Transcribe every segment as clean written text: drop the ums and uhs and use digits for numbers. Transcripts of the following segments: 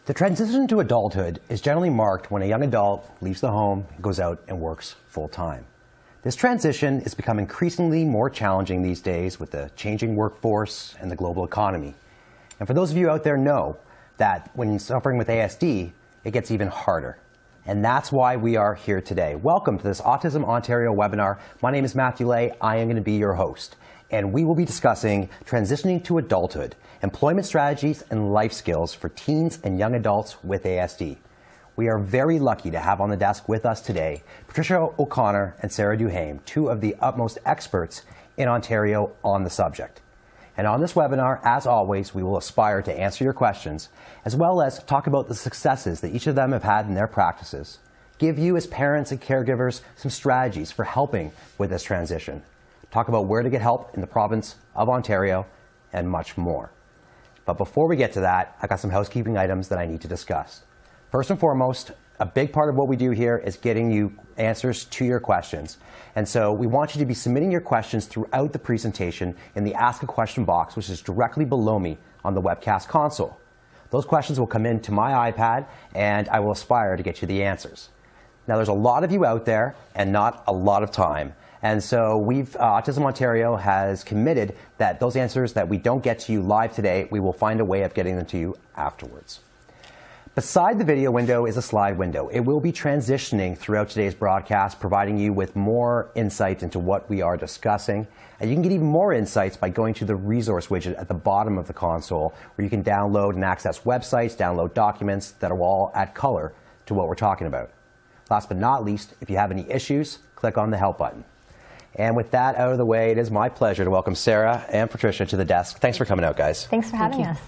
The transition to adulthood is generally marked when a young adult leaves the home, goes out and works full-time. This transition has become increasingly more challenging these days with the changing workforce and the global economy. And for those of you out there know that when suffering with ASD, it gets even harder. And that's why we are here today. Welcome to this Autism Ontario webinar. My name is Matthew Lay. I am going to be your host. And we will be discussing transitioning to adulthood, employment strategies and life skills for teens and young adults with ASD. We are very lucky to have on the desk with us today Patricia O'Connor and Sarah Duhaime, two of the utmost experts in Ontario on the subject. And on this webinar, as always, we will aspire to answer your questions, as well as talk about the successes that each of them have had in their practices, give you as parents and caregivers some strategies for helping with this transition, talk about where to get help in the province of Ontario, and much more. But before we get to that, I've got some housekeeping items that I need to discuss. First and foremost, a big part of what we do here is getting you answers to your questions. And so we want you to be submitting your questions throughout the presentation in the Ask a Question box, which is directly below me on the webcast console. Those questions will come into my iPad, and I will aspire to get you the answers. Now, there's a lot of you out there and not a lot of time. And so Autism Ontario has committed that those answers that we don't get to you live today, we will find a way of getting them to you afterwards. Beside the video window is a slide window. It will be transitioning throughout today's broadcast, providing you with more insight into what we are discussing. And you can get even more insights by going to the resource widget at the bottom of the console, where you can download and access websites, download documents that are all add color to what we're talking about. Last but not least, if you have any issues, click on the Help button. And with that out of the way, it is my pleasure to welcome Sarah and Patricia to the desk. Thanks for coming out, guys. Thanks for having us.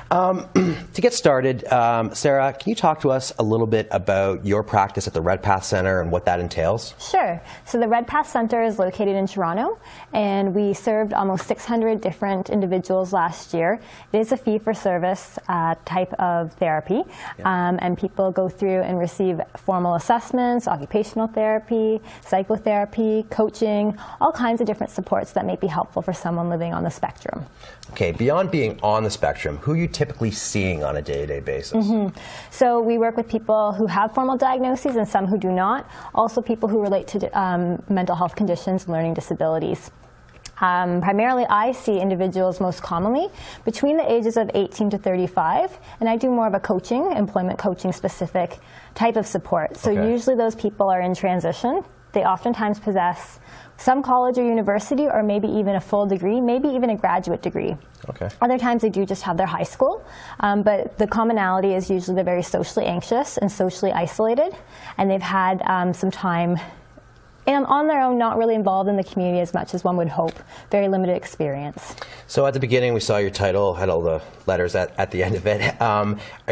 To get started, Sarah, can you talk to us a little bit about your practice at the Redpath Centre and what that entails? Sure. So the Redpath Centre is located in Toronto, and we served almost 600 different individuals last year. It is a fee-for-service type of therapy, and people go through and receive formal assessments, occupational therapy, psychotherapy, coaching, all kinds of different supports that may be helpful for someone living on the spectrum. Okay, beyond being on the spectrum, who are you typically seeing on a day-to-day basis? So we work with people who have formal diagnoses and some who do not. Also people who relate to mental health conditions and learning disabilities. Primarily, I see individuals most commonly between the ages of 18 to 35, and I do more of a coaching, employment coaching specific type of support. So usually those people are in transition. They oftentimes possess some college or university, or maybe even a full degree, maybe even a graduate degree. Other times they do just have their high school, but the commonality is usually they're very socially anxious and socially isolated, and they've had some time on their own, not really involved in the community as much as one would hope. Very limited experience. So at the beginning, we saw your title, had all the letters at the end of it.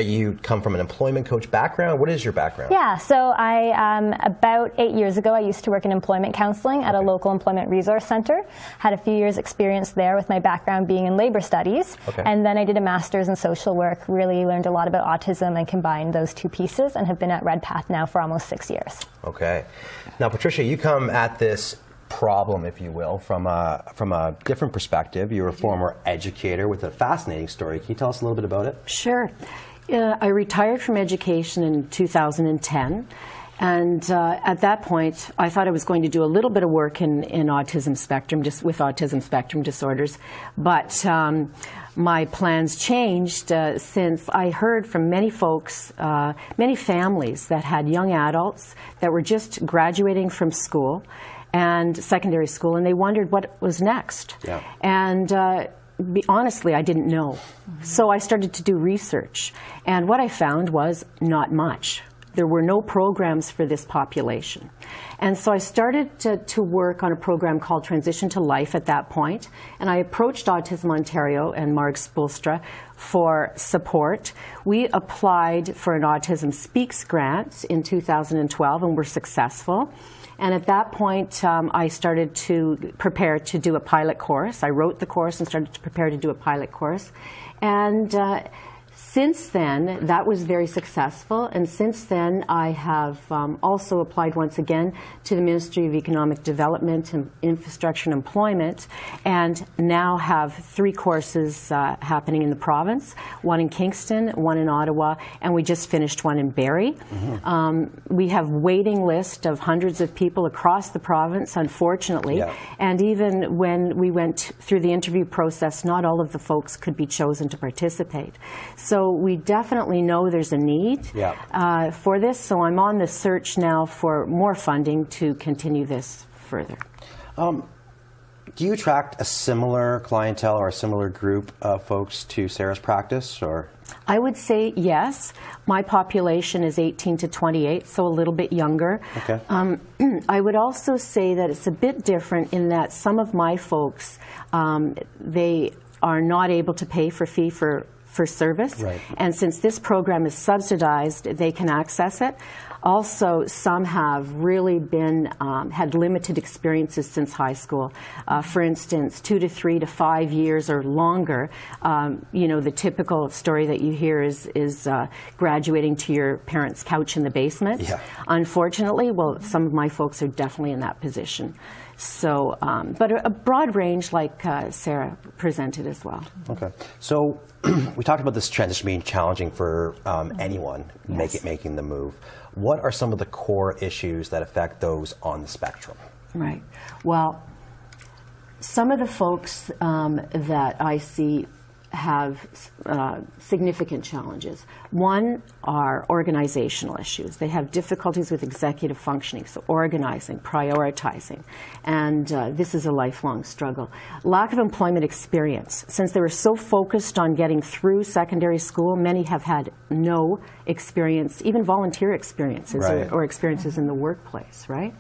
You come from an employment coach background. What is your background? Yeah, so about 8 years ago, I used to work in employment counseling at a local employment resource center. Had a few years experience there with my background being in labor studies. And then I did a master's in social work, really learned a lot about autism and combined those two pieces, and have been at Redpath now for almost 6 years. Okay. Now, Patricia, you come at this problem, if you will, from a different perspective. You're a former educator with a fascinating story. Can you tell us a little bit about it? Sure. I retired from education in 2010. And at that point, I thought I was going to do a little bit of work in autism spectrum, just with autism spectrum disorders. But my plans changed since I heard from many folks, many families that had young adults that were just graduating from school and secondary school, and they wondered what was next. And honestly, I didn't know. So I started to do research. And what I found was not much. There were no programs for this population. And so I started to work on a program called Transition to Life at that point, and I approached Autism Ontario and Marg Spoelstra for support. We applied for an Autism Speaks grant in 2012 and were successful. And at that point, I started to prepare to do a pilot course. I wrote the course and started to prepare to do a pilot course. And Since then, that was very successful, and since then I have also applied once again to the Ministry of Economic Development and Infrastructure and Employment, and now have 3 courses happening in the province, one in Kingston, one in Ottawa, and we just finished one in Barrie. We have waiting list of hundreds of people across the province, unfortunately, and even when we went through the interview process, not all of the folks could be chosen to participate. So we definitely know there's a need for this, so I'm on the search now for more funding to continue this further. Do you attract a similar clientele or a similar group of folks to Sarah's practice, or? I would say yes. My population is 18 to 28, so a little bit younger. Okay. I would also say that it's a bit different in that some of my folks, they are not able to pay for fee for service, and since this program is subsidized, they can access it. Also, some have really been had limited experiences since high school. For instance, 2 to 3 to 5 years or longer. You know, the typical story that you hear is graduating to your parents' couch in the basement. Unfortunately, well, some of my folks are definitely in that position. So, but a broad range like Sarah presented as well. Okay. So we talked about this transition being challenging for anyone making the move. What are some of the core issues that affect those on the spectrum? Right. Well, some of the folks that I see have significant challenges. One are organizational issues. They have difficulties with executive functioning, so organizing, prioritizing, and this is a lifelong struggle. Lack of employment experience. Since they were so focused on getting through secondary school, many have had no experience, even volunteer experiences or experiences in the workplace, right?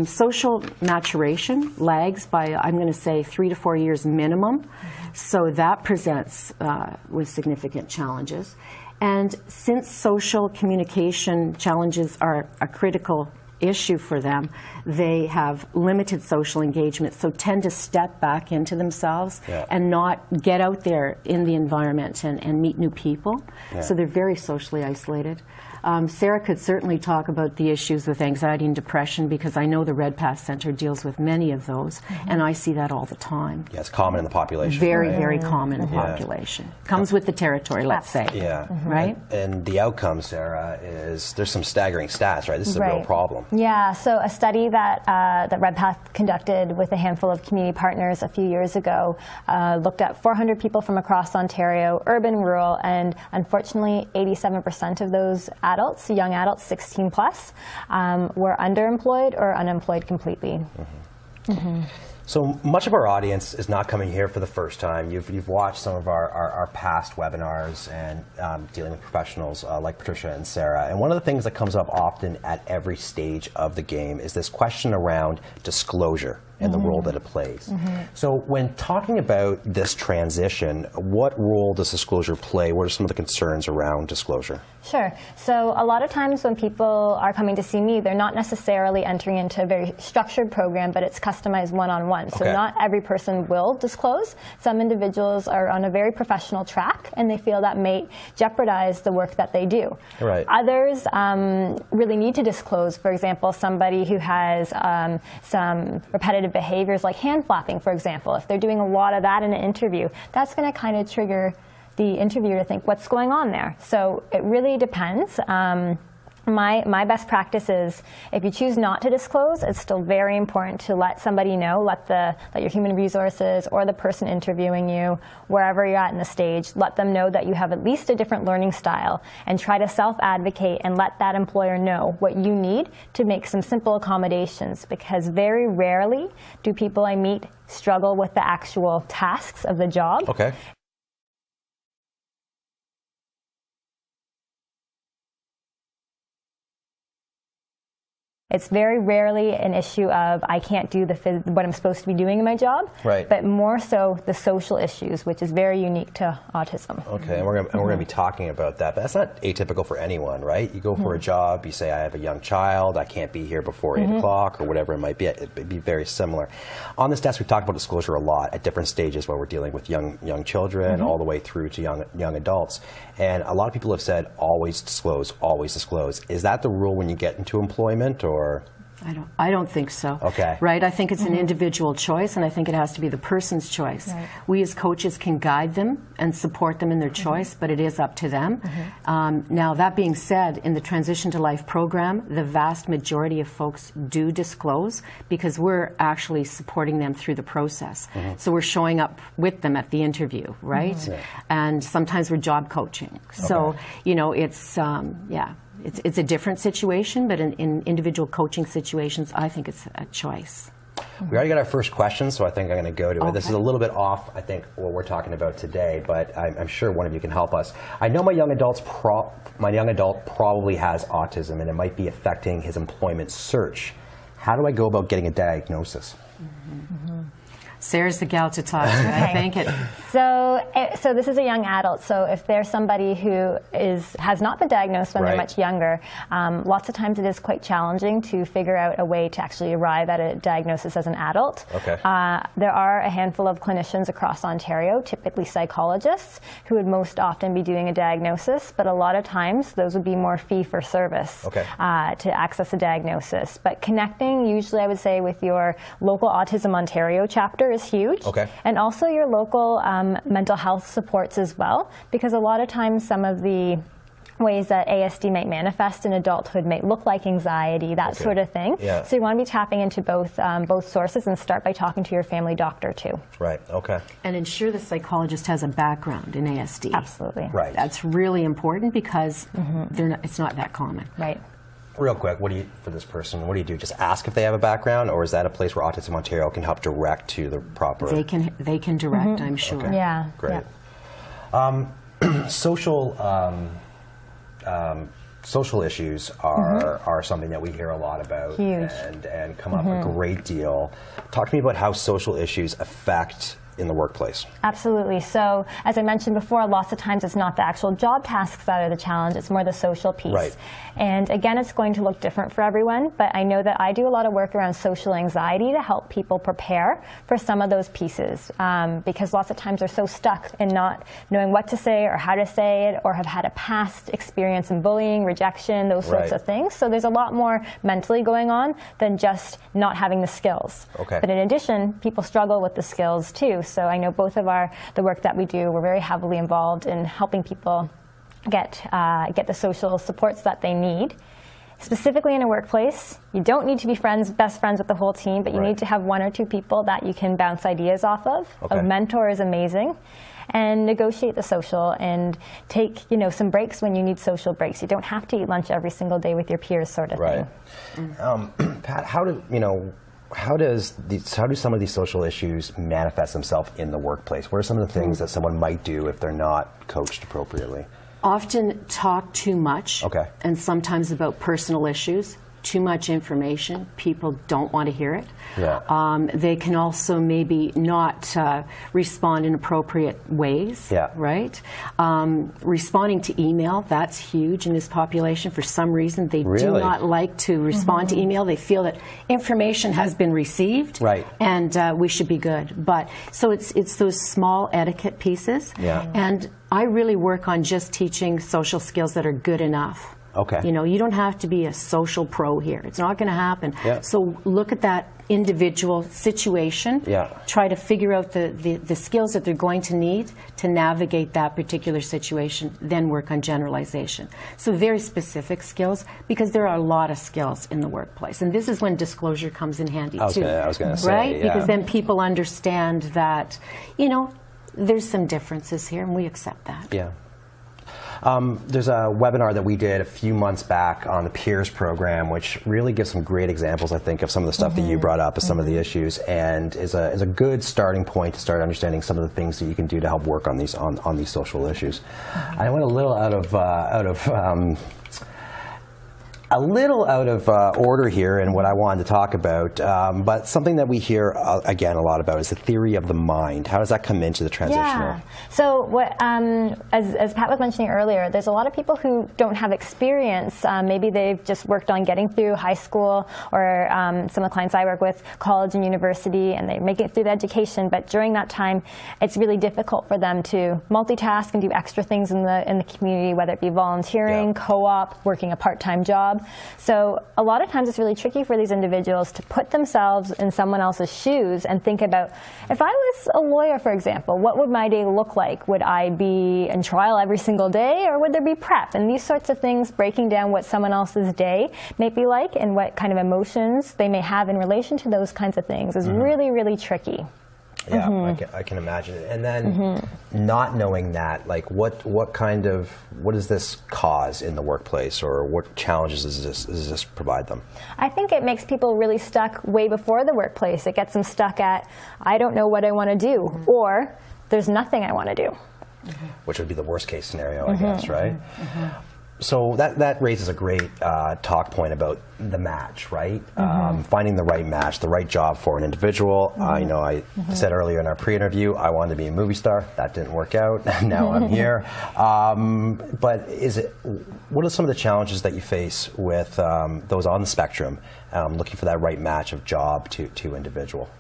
Social maturation lags by, I'm going to say, 3 to 4 years minimum. So that presents with significant challenges. And since social communication challenges are a critical issue for them, they have limited social engagement, so tend to step back into themselves and not get out there in the environment and meet new people. So they're very socially isolated. Sarah could certainly talk about the issues with anxiety and depression, because I know the Red Path Center deals with many of those, and I see that all the time. Yeah, it's common in the population. Very, very common in the population. Comes with the territory, let's say. Right? And the outcome, Sarah, is there's some staggering stats, right? This is a real problem. Yeah, so a study that, that Red Path conducted with a handful of community partners a few years ago looked at 400 people from across Ontario, urban, rural, and unfortunately 87% of those adults, young adults, 16 plus, were underemployed or unemployed completely. So much of our audience is not coming here for the first time. You've watched some of our past webinars and dealing with professionals like Patricia and Sarah. And one of the things that comes up often at every stage of the game is this question around disclosure and the role that it plays. So when talking about this transition, what role does disclosure play? What are some of the concerns around disclosure? Sure. So a lot of times when people are coming to see me, they're not necessarily entering into a very structured program, but it's customized one-on-one. So not every person will disclose. Some individuals are on a very professional track, and they feel that may jeopardize the work that they do. Others really need to disclose. For example, somebody who has some repetitive behaviors like hand flapping, for example. If they're doing a lot of that in an interview, that's going to kind of trigger the interviewer to think, what's going on there? So it really depends. My best practice is, if you choose not to disclose, it's still very important to let somebody know, let your human resources or the person interviewing you, wherever you're at in the stage, let them know that you have at least a different learning style, and try to self-advocate and let that employer know what you need to make some simple accommodations, because very rarely do people I meet struggle with the actual tasks of the job. It's very rarely an issue of I can't do what I'm supposed to be doing in my job, right. but more so the social issues, which is very unique to autism. Okay, and we're going to be talking about that, but that's not atypical for anyone, right? You go for a job, you say, I have a young child, I can't be here before 8 o'clock, or whatever it might be. It'd be very similar. On this desk, we've talked about disclosure a lot at different stages where we're dealing with young children all the way through to young adults. And a lot of people have said, always disclose, always disclose. Is that the rule when you get into employment, or? I don't think so. Okay. Right? I think it's an individual choice, and I think it has to be the person's choice. Right. We as coaches can guide them and support them in their choice, but it is up to them. Now, that being said, in the Transition to Life program, the vast majority of folks do disclose because we're actually supporting them through the process. So we're showing up with them at the interview, right? And sometimes we're job coaching. So, you know, it's, It's a different situation, but in individual coaching situations, I think it's a choice. We already got our first question, so I think I'm going to go to it. This is a little bit off, I think, what we're talking about today, but I'm sure one of you can help us. I know my young adult probably has autism, and it might be affecting his employment search. How do I go about getting a diagnosis? Sarah's the gal to talk to. I think it. So this is a young adult. So if there's somebody who has not been diagnosed when they're much younger, lots of times it is quite challenging to figure out a way to actually arrive at a diagnosis as an adult. Okay. There are a handful of clinicians across Ontario, typically psychologists, who would most often be doing a diagnosis, but a lot of times those would be more fee-for-service to access a diagnosis. But connecting, usually I would say, with your local Autism Ontario chapter is huge. Okay. And also your local mental health supports as well, because a lot of times some of the ways that ASD might manifest in adulthood might look like anxiety, that sort of thing. Yeah. So you want to be tapping into both sources, and start by talking to your family doctor too. Right, okay. And ensure the psychologist has a background in ASD. Absolutely. Right. That's really important because it's not that common. Right. Real quick, for this person, what do you do? Just ask if they have a background, or is that a place where Autism Ontario can help direct to the proper? They can direct, I'm sure. Okay. Yeah. Great. Yeah. Social issues are something that we hear a lot about. Huge. and come up a great deal. Talk to me about how social issues affect in the workplace. Absolutely. So, as I mentioned before, lots of times it's not the actual job tasks that are the challenge, it's more the social piece. Right. And again, it's going to look different for everyone, but I know that I do a lot of work around social anxiety to help people prepare for some of those pieces, because lots of times they're so stuck in not knowing what to say or how to say it, or have had a past experience in bullying, rejection, those sorts of things. So there's a lot more mentally going on than just not having the skills. Okay. But in addition, people struggle with the skills too. So I know both of the work that we do, we're very heavily involved in helping people get the social supports that they need. Specifically in a workplace, you don't need to be best friends with the whole team, but you need to have one or two people that you can bounce ideas off of. Okay. A mentor is amazing. And negotiate the social, and take some breaks when you need social breaks. You don't have to eat lunch every single day with your peers, sort of thing. Pat, how do some of these social issues manifest themselves in the workplace? What are some of the things that someone might do if they're not coached appropriately? Often talk too much, and sometimes about personal issues. Too much information, people don't want to hear it. Yeah. They can also maybe not respond in appropriate ways, right? Responding to email, that's huge in this population. For some reason, they do not like to respond to email. They feel that information has been received, and we should be good. But so it's those small etiquette pieces, and I really work on just teaching social skills that are good enough. Okay. You don't have to be a social pro here. It's not going to happen. So look at that individual situation. Try to figure out the skills that they're going to need to navigate that particular situation, then work on generalization. So very specific skills, because there are a lot of skills in the workplace. And this is when disclosure comes in handy too. I was going to say. Right? Because then people understand that, there's some differences here, and we accept that. Yeah. There's a webinar that we did a few months back on the Peers program, which really gives some great examples, I think, of some of the stuff that you brought up as some of the issues, and is a good starting point to start understanding some of the things that you can do to help work on these these social issues. I went a little out of A little out of order here in what I wanted to talk about, but something that we hear, again, a lot about is the theory of the mind. How does that come into the transitional? Yeah. So what, as Pat was mentioning earlier, there's a lot of people who don't have experience. Maybe they've just worked on getting through high school, or some of the clients I work with, college and university, and they make it through the education, but during that time, it's really difficult for them to multitask and do extra things in the community, whether it be volunteering, co-op, working a part-time job. So a lot of times it's really tricky for these individuals to put themselves in someone else's shoes and think about, if I was a lawyer, for example, what would my day look like? Would I be in trial every single day, or would there be prep? And these sorts of things, breaking down what someone else's day may be like and what kind of emotions they may have in relation to those kinds of things is really, really tricky. Yeah, I can imagine it. And then not knowing that, like what does this cause in the workplace, or what challenges does this provide them? I think it makes people really stuck way before the workplace. It gets them stuck at, I don't know what I want to do, or there's nothing I want to do. Which would be the worst case scenario, I guess, right? So that raises a great talk point about the match, right? Finding the right match, the right job for an individual. I know I said earlier in our pre-interview I wanted to be a movie star. That didn't work out. Now I'm here. But what are some of the challenges that you face with those on the spectrum looking for that right match of job to individual?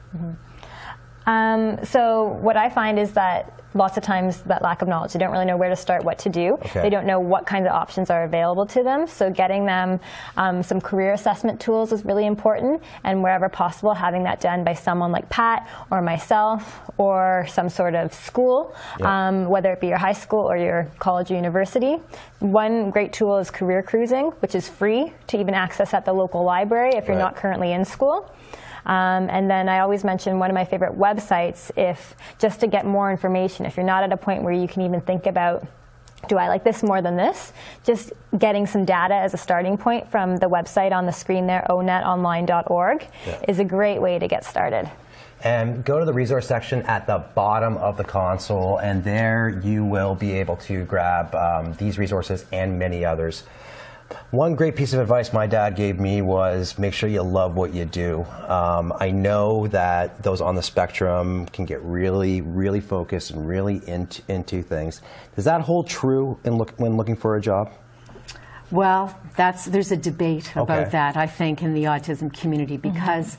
So what I find is that lots of times that lack of knowledge, they don't really know where to start, what to do. They don't know what kinds of options are available to them. So getting them some career assessment tools is really important, and wherever possible, having that done by someone like Pat or myself or some sort of school, whether it be your high school or your college or university. One great tool is career cruising, which is free to even access at the local library if you're not currently in school. And then I always mention one of my favorite websites, just to get more information. If you're not at a point where you can even think about, do I like this more than this? Just getting some data as a starting point from the website on the screen there, onetonline.org, is a great way to get started. And go to the resource section at the bottom of the console, and there you will be able to grab these resources and many others. One great piece of advice my dad gave me was make sure you love what you do. I know that those on the spectrum can get really, really focused and really into things. Does that hold true when looking for a job? Well, there's a debate about that, I think, in the autism community, because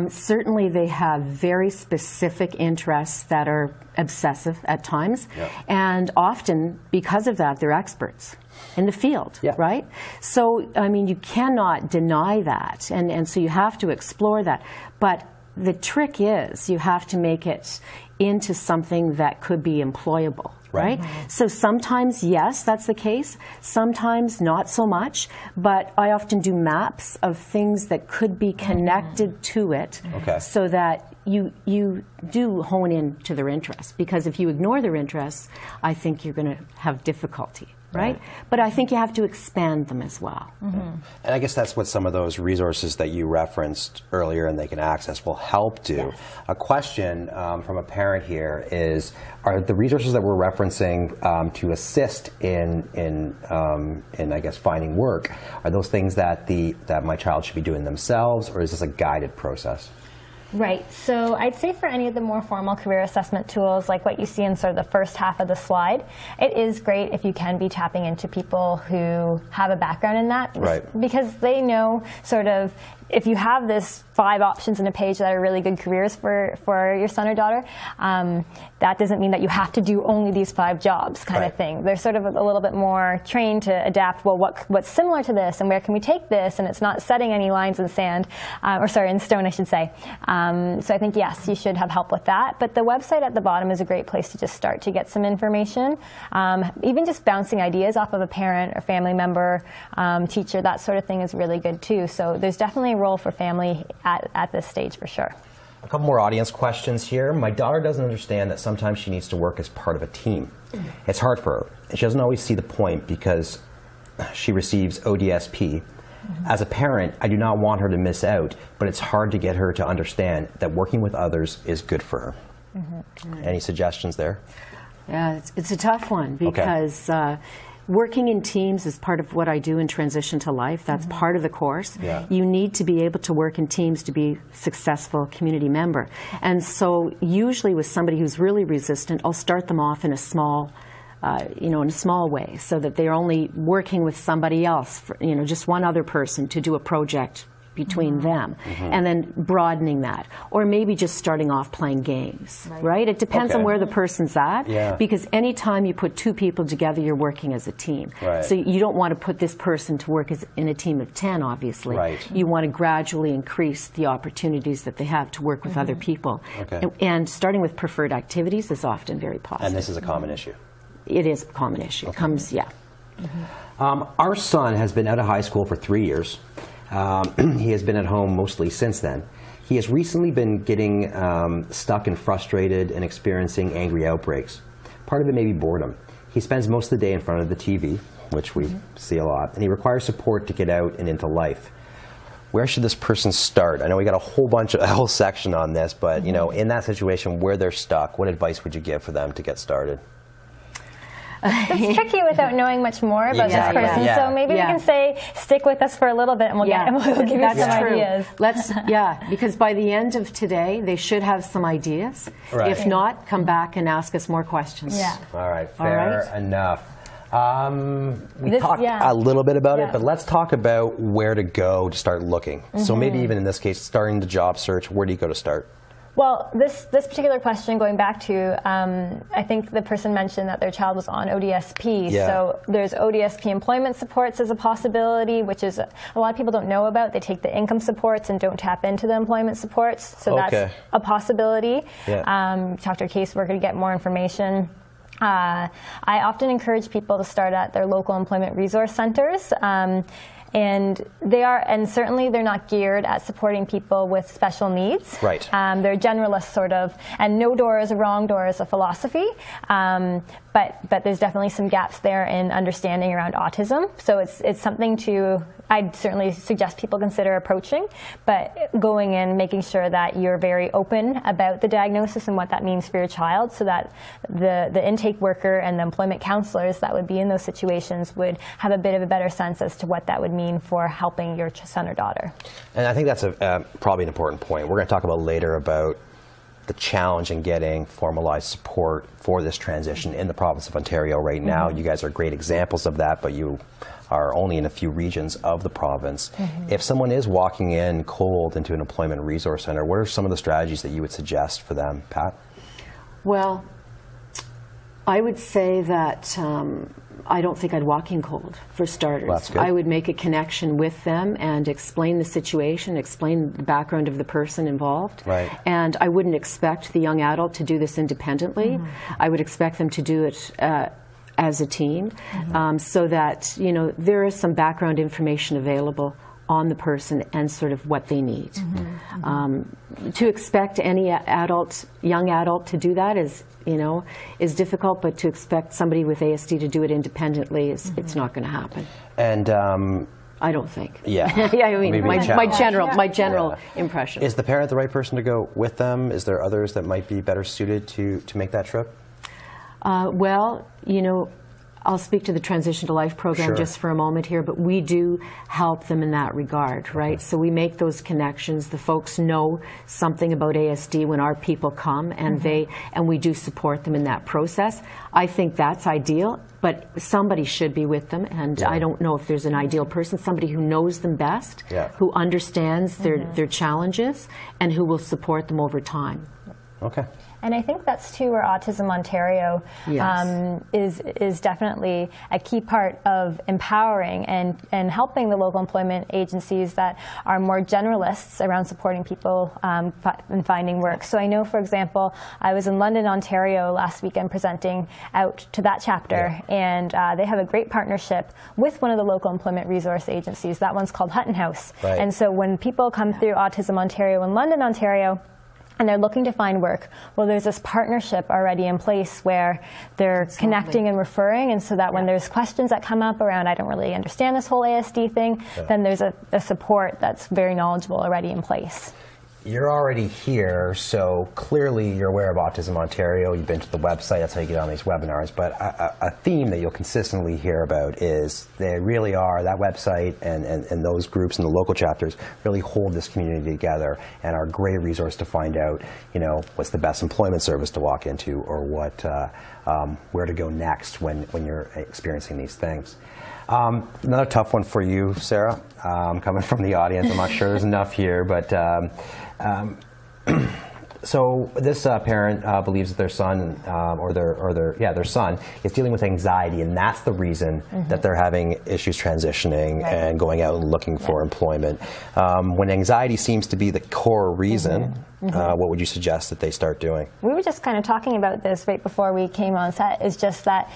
certainly they have very specific interests that are obsessive at times, and often, because of that, they're experts in the field, right? So, I mean, you cannot deny that, and so you have to explore that. But the trick is you have to make it into something that could be employable. Right? So sometimes, yes, that's the case. Sometimes not so much. But I often do maps of things that could be connected to it, so that you do hone in to their interests. Because if you ignore their interests, I think you're going to have difficulty. Right? But I think you have to expand them as well. And I guess that's what some of those resources that you referenced earlier and they can access will help do. A question from a parent here is, are the resources that we're referencing to assist in I guess finding work, are those things that my child should be doing themselves, or is this a guided process? Right. So I'd say for any of the more formal career assessment tools, like what you see in sort of the first half of the slide, it is great if you can be tapping into people who have a background in that. Because they know sort of, if you have this 5 options in a page that are really good careers for your son or daughter, that doesn't mean that you have to do only these 5 jobs kind of thing. They're sort of a little bit more trained to adapt, well, what's similar to this, and where can we take this, and it's not setting any lines in sand, in stone, I should say. So I think, yes, you should have help with that. But the website at the bottom is a great place to just start to get some information. Even just bouncing ideas off of a parent or family member, teacher, that sort of thing is really good too. So there's definitely a role for family at this stage for sure. A couple more audience questions here. My daughter doesn't understand that sometimes she needs to work as part of a team. It's hard for her. She doesn't always see the point because she receives ODSP. As a parent, I do not want her to miss out, but it's hard to get her to understand that working with others is good for her. Any suggestions there? Yeah, it's a tough one because working in teams is part of what I do in Transition to Life. That's part of the course. Yeah. You need to be able to work in teams to be a successful community member. And so usually with somebody who's really resistant, I'll start them off in a small in a small way, so that they're only working with somebody else, just one other person to do a project between them, and then broadening that. Or maybe just starting off playing games, right? It depends on where the person's at, because anytime you put two people together, you're working as a team. Right. So you don't want to put this person to work in a team of 10, obviously. Right. You want to gradually increase the opportunities that they have to work with other people. Okay. And starting with preferred activities is often very positive. And this is a common issue. It is a common issue. It comes, Our son has been out of high school for 3 years. He has been at home mostly since then. He has recently been getting stuck and frustrated and experiencing angry outbreaks. Part of it may be boredom. He spends most of the day in front of the TV, which we see a lot, and he requires support to get out and into life. Where should this person start? I know we got a whole section on this, but in that situation where they're stuck, what advice would you give for them to get started? It's tricky without knowing much more about this person, so maybe we can say, stick with us for a little bit and we'll give you some ideas. Because by the end of today, they should have some ideas. Right. If not, come back and ask us more questions. Yeah. All right, fair enough. We talked a little bit about it, but let's talk about where to go to start looking. So maybe even in this case, starting the job search, where do you go to start? Well, this particular question, going back to, I think the person mentioned that their child was on ODSP. Yeah. So there's ODSP employment supports as a possibility, which is a lot of people don't know about. They take the income supports and don't tap into the employment supports. So that's a possibility. Yeah. Talk to a caseworker to get more information. I often encourage people to start at their local employment resource centers. And certainly they're not geared at supporting people with special needs. Right. They're generalists, sort of, and no door is a wrong door is a philosophy. But there's definitely some gaps there in understanding around autism. So it's something I'd certainly suggest people consider approaching, but going in, making sure that you're very open about the diagnosis and what that means for your child, so that the intake worker and the employment counselors that would be in those situations would have a bit of a better sense as to what that would mean for helping your son or daughter. And I think that's probably an important point. We're going to talk about later about the challenge in getting formalized support for this transition in the province of Ontario right now. You guys are great examples of that, but you are only in a few regions of the province. If someone is walking in cold into an employment resource center, what are some of the strategies that you would suggest for them, Pat? Well, I would say that I don't think I'd walk in cold, for starters. Well, that's good. I would make a connection with them and explain the situation, explain the background of the person involved. Right. And I wouldn't expect the young adult to do this independently. I would expect them to do it as a team, so that there is some background information available on the person and sort of what they need. To expect any young adult to do that is difficult, but to expect somebody with ASD to do it independently it's not going to happen. And I don't think. Yeah. I mean, my general Yeah. impression. Is the parent the right person to go with them? Is there others that might be better suited to make that trip? Well, I'll speak to the Transition to Life program just for a moment here, but we do help them in that regard, right? So we make those connections. The folks know something about ASD when our people come, and we do support them in that process. I think that's ideal, but somebody should be with them, and I don't know if there's an ideal person, somebody who knows them best, who understands their challenges, and who will support them over time. Okay. And I think that's too where Autism Ontario is definitely a key part of empowering and helping the local employment agencies that are more generalists around supporting people in finding work. So I know, for example, I was in London, Ontario last weekend presenting out to that chapter, and they have a great partnership with one of the local employment resource agencies. That one's called Hutton House. Right. And so when people come through Autism Ontario in London, Ontario, and they're looking to find work, well, there's this partnership already in place where they're connecting and referring, and so that when there's questions that come up around, I don't really understand this whole ASD thing, then there's a support that's very knowledgeable already in place. you're already here, so clearly you're aware of Autism Ontario. You've been to the website. That's how you get on these webinars. But a theme that you'll consistently hear about is they really are, that website and those groups and the local chapters really hold this community together and are a great resource to find out, what's the best employment service to walk into, or what, where to go next when you're experiencing these things. Another tough one for you, Sarah, coming from the audience. I'm not sure there's enough here, but so this parent believes that their son their son is dealing with anxiety, and that's the reason that they're having issues transitioning and going out and looking for employment. When anxiety seems to be the core reason, what would you suggest that they start doing? We were just kind of talking about this right before we came on set, is just that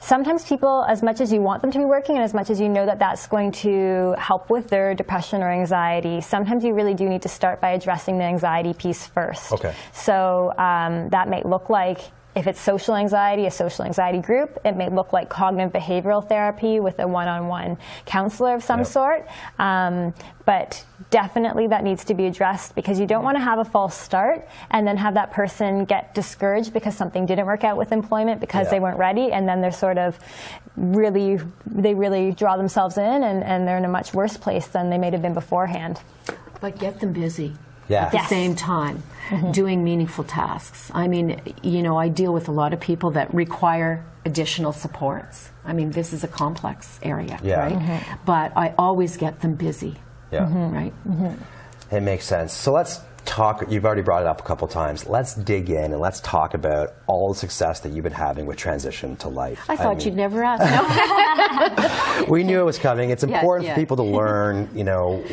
sometimes people, as much as you want them to be working and as much as you know that that's going to help with their depression or anxiety, sometimes you really do need to start by addressing the anxiety piece first. Okay. So that may look like, if it's social anxiety, a social anxiety group. It may look like cognitive behavioral therapy with a one-on-one counselor of some sort. But definitely that needs to be addressed, because you don't want to have a false start and then have that person get discouraged because something didn't work out with employment because they weren't ready, and then they're sort of really draw themselves in, and they're in a much worse place than they may have been beforehand. But get them busy. Yeah. At the same time, doing meaningful tasks. I mean, I deal with a lot of people that require additional supports. I mean, this is a complex area, right? But I always get them busy, right? It makes sense. So let's talk, you've already brought it up a couple times. Let's dig in and let's talk about all the success that you've been having with transition to life. I thought you'd never ask. No. We knew it was coming. It's important for people to learn,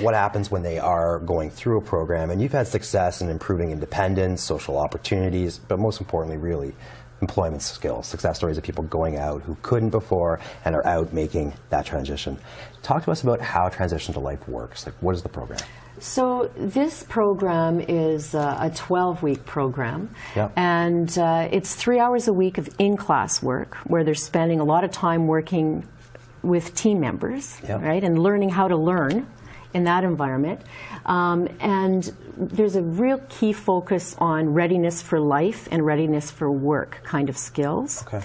what happens when they are going through a program. And you've had success in improving independence, social opportunities, but most importantly, really, employment skills, success stories of people going out who couldn't before and are out making that transition. Talk to us about how Transition to Life works. Like, what is the program? So this program is a 12-week program, and it's 3 hours a week of in-class work where they're spending a lot of time working with team members, right, and learning how to learn in that environment. And there's a real key focus on readiness for life and readiness for work kind of skills. Okay.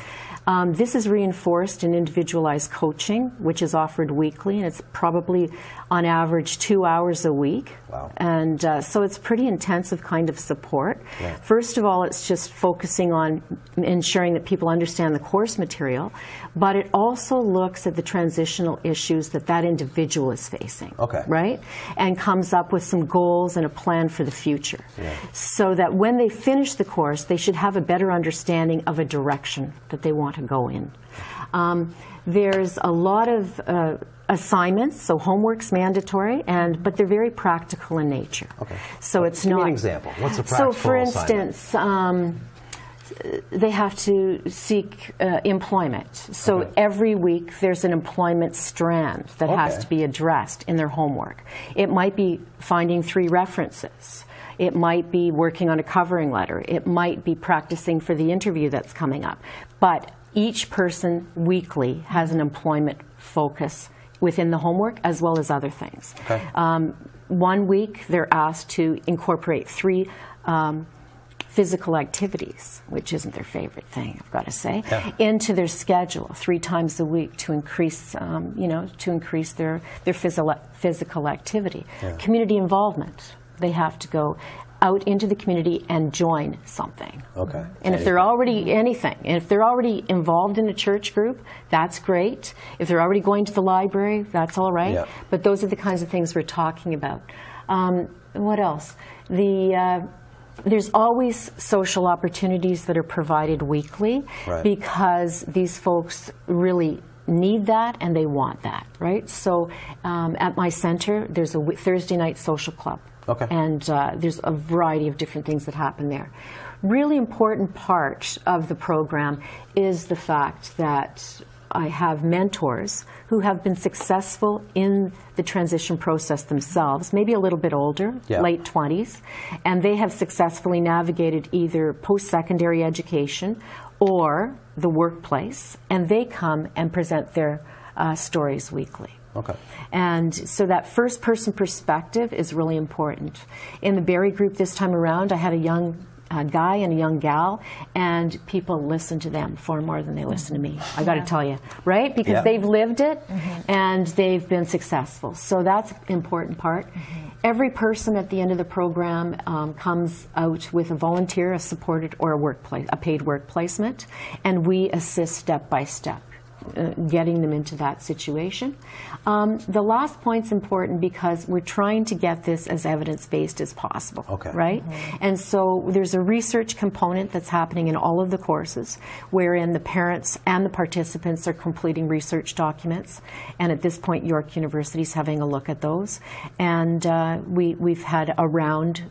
This is reinforced in individualized coaching, which is offered weekly, and it's probably on average 2 hours a week. Wow. And so it's pretty intensive kind of support. Yeah. First of all, it's just focusing on ensuring that people understand the course material, but it also looks at the transitional issues that that individual is facing, right? And comes up with some goals and a plan for the future. Yeah. So that when they finish the course, they should have a better understanding of a direction that they want to go in. There's a lot of assignments, so homework's mandatory, but they're very practical in nature. Okay. So it's Give not. me an example. What's a practical So, for assignment? instance, they have to seek employment. So every week there's an employment strand that has to be addressed in their homework. It might be finding 3 references. It might be working on a covering letter. It might be practicing for the interview that's coming up. But each person weekly has an employment focus within the homework as well as other things. Okay. 1 week they're asked to incorporate 3 physical activities, which isn't their favorite thing, I've got to say, into their schedule 3 times a week to increase, to increase their physical activity. Yeah. Community involvement. They have to go out into the community and join something. Okay. And if they're already if they're already involved in a church group, that's great. If they're already going to the library, that's all right. Yeah. But those are the kinds of things we're talking about. What else? There's always social opportunities that are provided weekly because these folks really need that and they want that, right? So at my center, there's a Thursday night social club. Okay. And there's a variety of different things that happen there. Really important part of the program is the fact that I have mentors who have been successful in the transition process themselves, maybe a little bit older, late 20s, and they have successfully navigated either post-secondary education or the workplace, and they come and present their stories weekly. Okay. And so that first-person perspective is really important. In the Barrie group this time around, I had a young guy and a young gal, and people listen to them far more than they listen to me. I got to tell you, right? Because they've lived it and they've been successful. So that's an important part. Every person at the end of the program comes out with a volunteer, a supported, or a paid work placement, and we assist step by step. Getting them into that situation. The last point's important because we're trying to get this as evidence-based as possible, right? And so there's a research component that's happening in all of the courses wherein the parents and the participants are completing research documents, and at this point York University's having a look at those, and we've had a round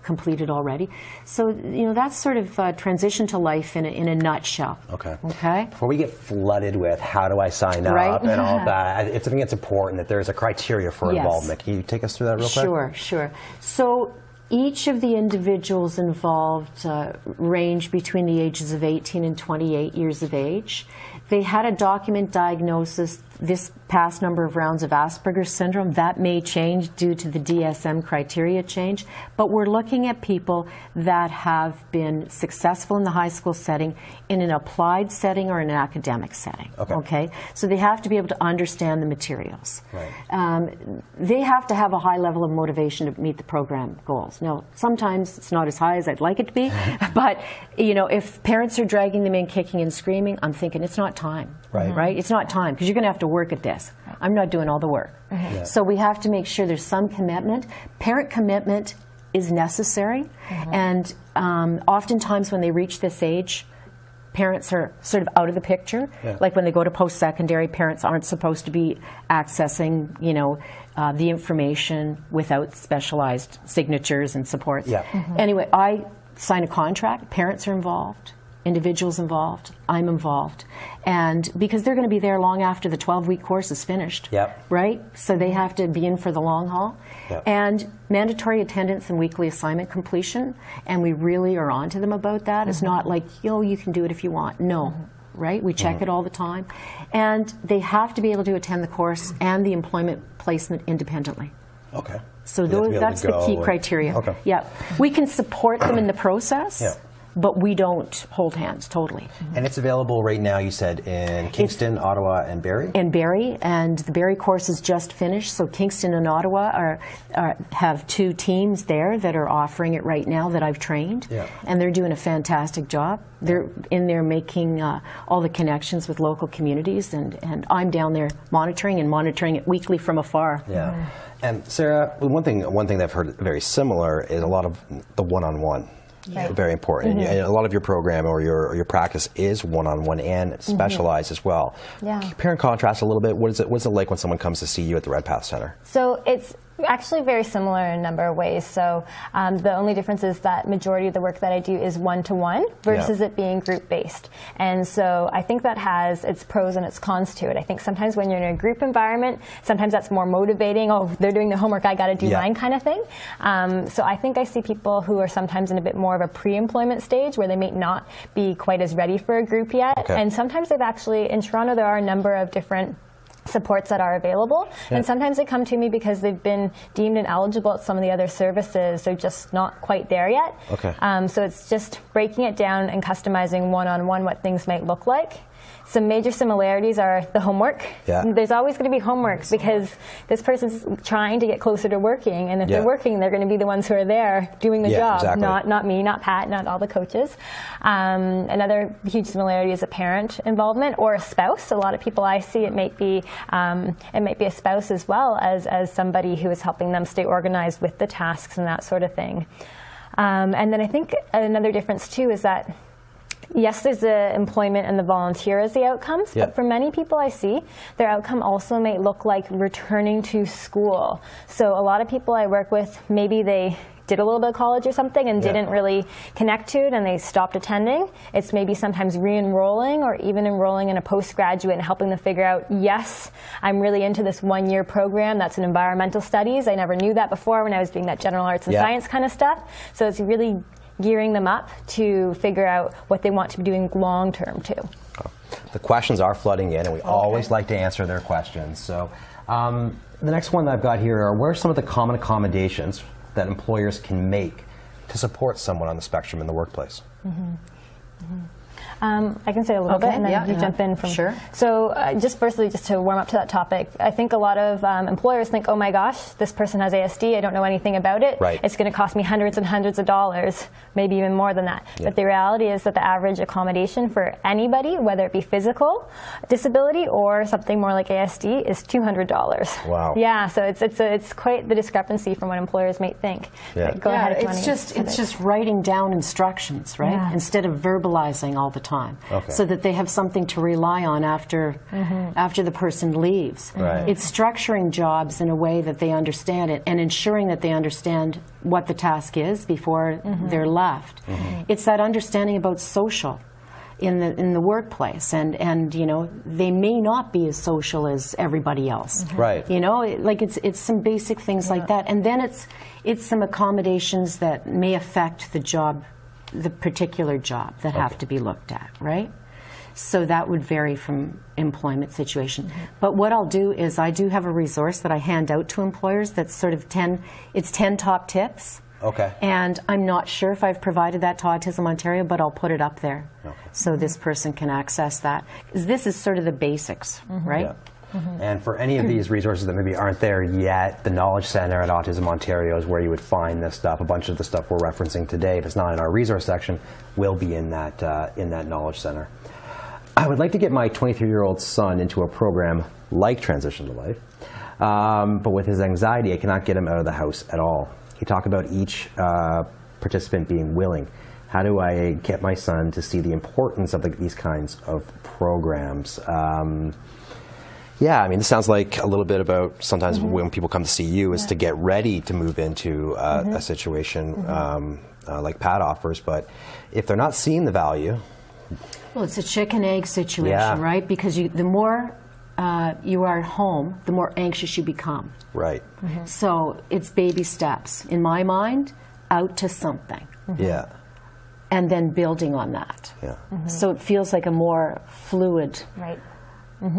completed already. So, you know, that's sort of transition to life in a nutshell. Okay. Before we get flooded with how do I sign up and all of that, I think it's important that there's a criteria for involvement. Can you take us through that real quick? Sure. So each of the individuals involved range between the ages of 18 and 28 years of age. They had a document diagnosis this past number of rounds of Asperger's syndrome. That may change due to the DSM criteria change, but we're looking at people that have been successful in the high school setting, in an applied setting, or in an academic setting. Okay? So they have to be able to understand the materials. They have to have a high level of motivation to meet the program goals. Now, sometimes it's not as high as I'd like it to be, but you know, if parents are dragging them in kicking and screaming, I'm thinking it's not time. Right? It's not time, because you're going to have to work at this. I'm not doing all the work. So we have to make sure there's some commitment. Parent commitment is necessary, and oftentimes when they reach this age, parents are sort of out of the picture. Like when they go to post-secondary, parents aren't supposed to be accessing, you know, the information without specialized signatures and supports. Anyway, I sign a contract. Parents are involved. Individuals involved, I'm involved, and because they're going to be there long after the 12-week course is finished, right? So they have to be in for the long haul, and mandatory attendance and weekly assignment completion, and we really are on to them about that. It's not like, yo, you can do it if you want. No, right? We check it all the time, and they have to be able to attend the course and the employment placement independently. So that's the key criteria. We can support them in the process. But we don't hold hands totally. And it's available right now, you said, in Kingston, Ottawa, and Barrie? In Barrie, and the Barrie course is just finished, so Kingston and Ottawa have two teams there that are offering it right now that I've trained, and they're doing a fantastic job. They're in there making all the connections with local communities, and I'm down there monitoring it weekly from afar. And Sarah, one thing that I've heard very similar is a lot of the one-on-one. Very important. And a lot of your program or your practice is one-on-one and specialized as well. Compare and contrast a little bit. What's it like when someone comes to see you at the Redpath Center? So it's actually very similar in a number of ways. So the only difference is that majority of the work that I do is one-to-one versus it being group-based. And so I think that has its pros and its cons to it. I think sometimes when you're in a group environment, sometimes that's more motivating. Oh, they're doing the homework, I got to do mine kind of thing. So I think I see people who are sometimes in a bit more of a pre-employment stage where they may not be quite as ready for a group yet. And sometimes they've actually, in Toronto, there are a number of different supports that are available, and sometimes they come to me because they've been deemed ineligible at some of the other services. They're just not quite there yet. So it's just breaking it down and customizing one-on-one what things might look like. Some major similarities are the homework. There's always going to be homework because this person's trying to get closer to working, and if they're working, they're going to be the ones who are there doing the job, not me, not Pat, not all the coaches. Another huge similarity is a parent involvement or a spouse. A lot of people I see, it might be a spouse as well as somebody who is helping them stay organized with the tasks and that sort of thing. And then I think another difference too is that yes, there's the employment and the volunteer as the outcomes, but for many people I see, their outcome also may look like returning to school. So a lot of people I work with, maybe they did a little bit of college or something and didn't really connect to it and they stopped attending. It's maybe sometimes re-enrolling or even enrolling in a postgraduate and helping them figure out, yes, I'm really into this one-year program that's in environmental studies. I never knew that before when I was doing that general arts and science kind of stuff. So it's really gearing them up to figure out what they want to be doing long-term too. the questions are flooding in, and we always like to answer their questions. So the next one that I've got here are, what are some of the common accommodations that employers can make to support someone on the spectrum in the workplace? I can say a little bit, and then you jump in from. Sure. So, just firstly, just to warm up to that topic, I think a lot of employers think, "Oh my gosh, this person has ASD. I don't know anything about it. Right. It's going to cost me hundreds and hundreds of dollars, maybe even more than that." Yeah. But the reality is that the average accommodation for anybody, whether it be physical disability or something more like ASD, is $200. Wow. Yeah. So it's quite the discrepancy from what employers may think. Yeah. But go ahead. If you It's wanna just writing down instructions, right? Yeah. Instead of verbalizing all the time, Okay. so that they have something to rely on after the person leaves. Right. It's structuring jobs in a way that they understand it, and ensuring that they understand what the task is before they're left. It's that understanding about social in the workplace, and you know, they may not be as social as everybody else. Right. You know, it's some basic things like that, and then it's some accommodations that may affect the job, the particular job that have to be looked at, right? So that would vary from employment situation. But what I'll do is, I do have a resource that I hand out to employers that's sort of 10 top tips. Okay. And I'm not sure if I've provided that to Autism Ontario, but I'll put it up there so this person can access that. 'Cause this is sort of the basics, right? Yeah. And for any of these resources that maybe aren't there yet, the Knowledge Center at Autism Ontario is where you would find this stuff. A bunch of the stuff we're referencing today, if it's not in our resource section, will be in that Knowledge Center. I would like to get my 23-year-old son into a program like Transition to Life, but with his anxiety, I cannot get him out of the house at all. You talk about each participant being willing. How do I get my son to see the importance of these kinds of programs? Yeah, I mean, this sounds like a little bit about sometimes when people come to see you is to get ready to move into a situation like Pat offers, but if they're not seeing the value. Well, it's a chicken-egg situation, right? Because the more you are at home, the more anxious you become. Right. So it's baby steps. In my mind, out to something. Yeah. And then building on that. Yeah. So it feels like a more fluid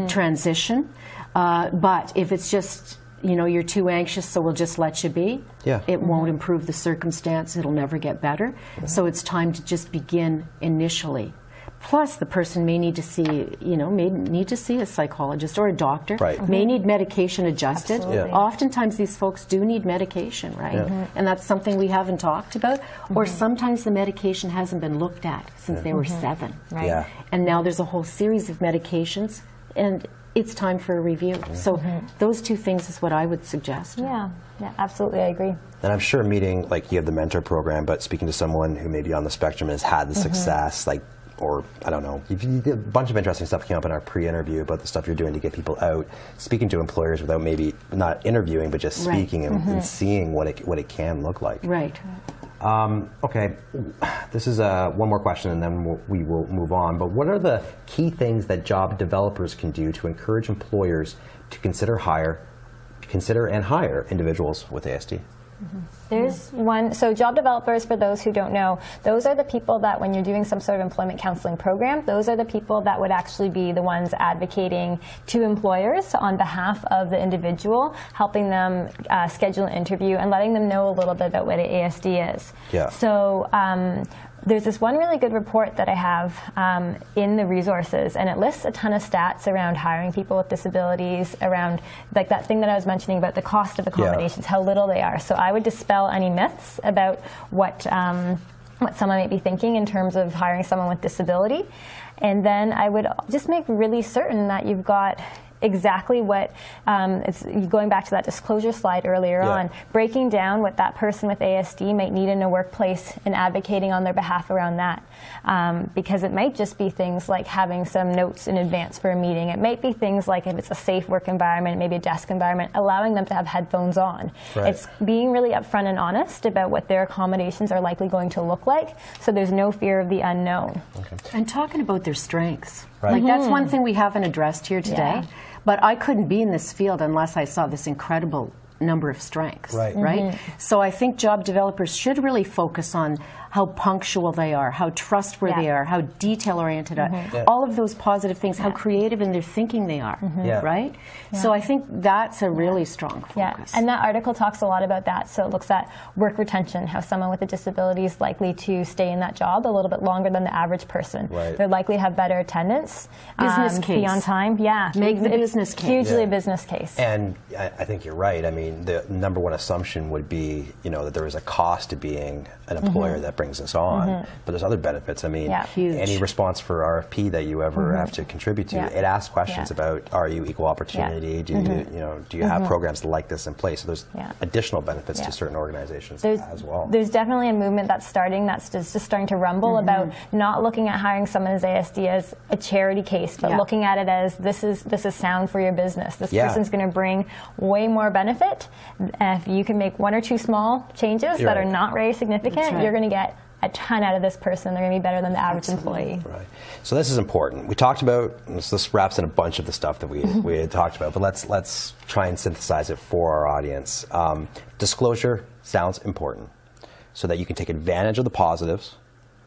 transition. But if it's just, you know, you're too anxious, so we'll just let you be, it won't improve the circumstance. It'll never get better. So it's time to just begin initially. Plus, the person may need to see, you know, may need to see a psychologist or a doctor. Right. May need medication adjusted. Absolutely. Oftentimes, these folks do need medication, right? And that's something we haven't talked about. Or sometimes the medication hasn't been looked at since they were 7. Right. Yeah. And now there's a whole series of medications, and it's time for a review. So those two things is what I would suggest. Yeah, absolutely, I agree. And I'm sure meeting, like you have the mentor program, but speaking to someone who may be on the spectrum and has had the success, like, or I don't know, a bunch of interesting stuff came up in our pre-interview about the stuff you're doing to get people out, speaking to employers without maybe not interviewing, but just speaking and seeing what it can look like. Right. Okay, this is one more question, and then we will move on. But what are the key things that job developers can do to encourage employers to consider and hire individuals with ASD? There's one, so job developers, for those who don't know, those are the people that when you're doing some sort of employment counseling program, those are the people that would actually be the ones advocating to employers on behalf of the individual, helping them schedule an interview and letting them know a little bit about what ASD is. Yeah. So there's this one really good report that I have in the resources, and it lists a ton of stats around hiring people with disabilities, around like that thing that I was mentioning about the cost of accommodations, how little they are. So I would dispel any myths about what someone might be thinking in terms of hiring someone with disability. And then I would just make really certain that you've got exactly what, it's going back to that disclosure slide earlier on, breaking down what that person with ASD might need in a workplace and advocating on their behalf around that. Because it might just be things like having some notes in advance for a meeting. It might be things like if it's a safe work environment, maybe a desk environment, allowing them to have headphones on. Right. It's being really upfront and honest about what their accommodations are likely going to look like, so there's no fear of the unknown. Okay. And talking about their strengths. Right. Like that's one thing we haven't addressed here today. Yeah. But I couldn't be in this field unless I saw this incredible number of strengths. Right. Right? So I think job developers should really focus on how punctual they are, how trustworthy they are, how detail-oriented, all of those positive things, how creative in their thinking they are, right? So I think that's a really strong focus. Yeah, and that article talks a lot about that. So it looks at work retention, how someone with a disability is likely to stay in that job a little bit longer than the average person. Right. They're likely to have better attendance. Business case. Be on time. Yeah. Make the business case. Hugely a business case. And I think you're right. I mean, the number one assumption would be, you know, that there is a cost to being an employer that brings us on. But there's other benefits. I mean, Huge. any response for RFP that you ever have to contribute to, it asks questions about, are you equal opportunity? Do you, do you have programs like this in place? So there's additional benefits to certain organizations as well. There's definitely a movement that's starting, that's just starting to rumble about not looking at hiring someone as ASD as a charity case, but looking at it as this is sound for your business. This person's going to bring way more benefit. If you can make one or two small changes that are not very significant, you're going to get a ton out of this person. They're going to be better than the average employee. Right. So this is important. We talked about, this wraps in a bunch of the stuff that we had talked about, but let's try and synthesize it for our audience. Disclosure sounds important so that you can take advantage of the positives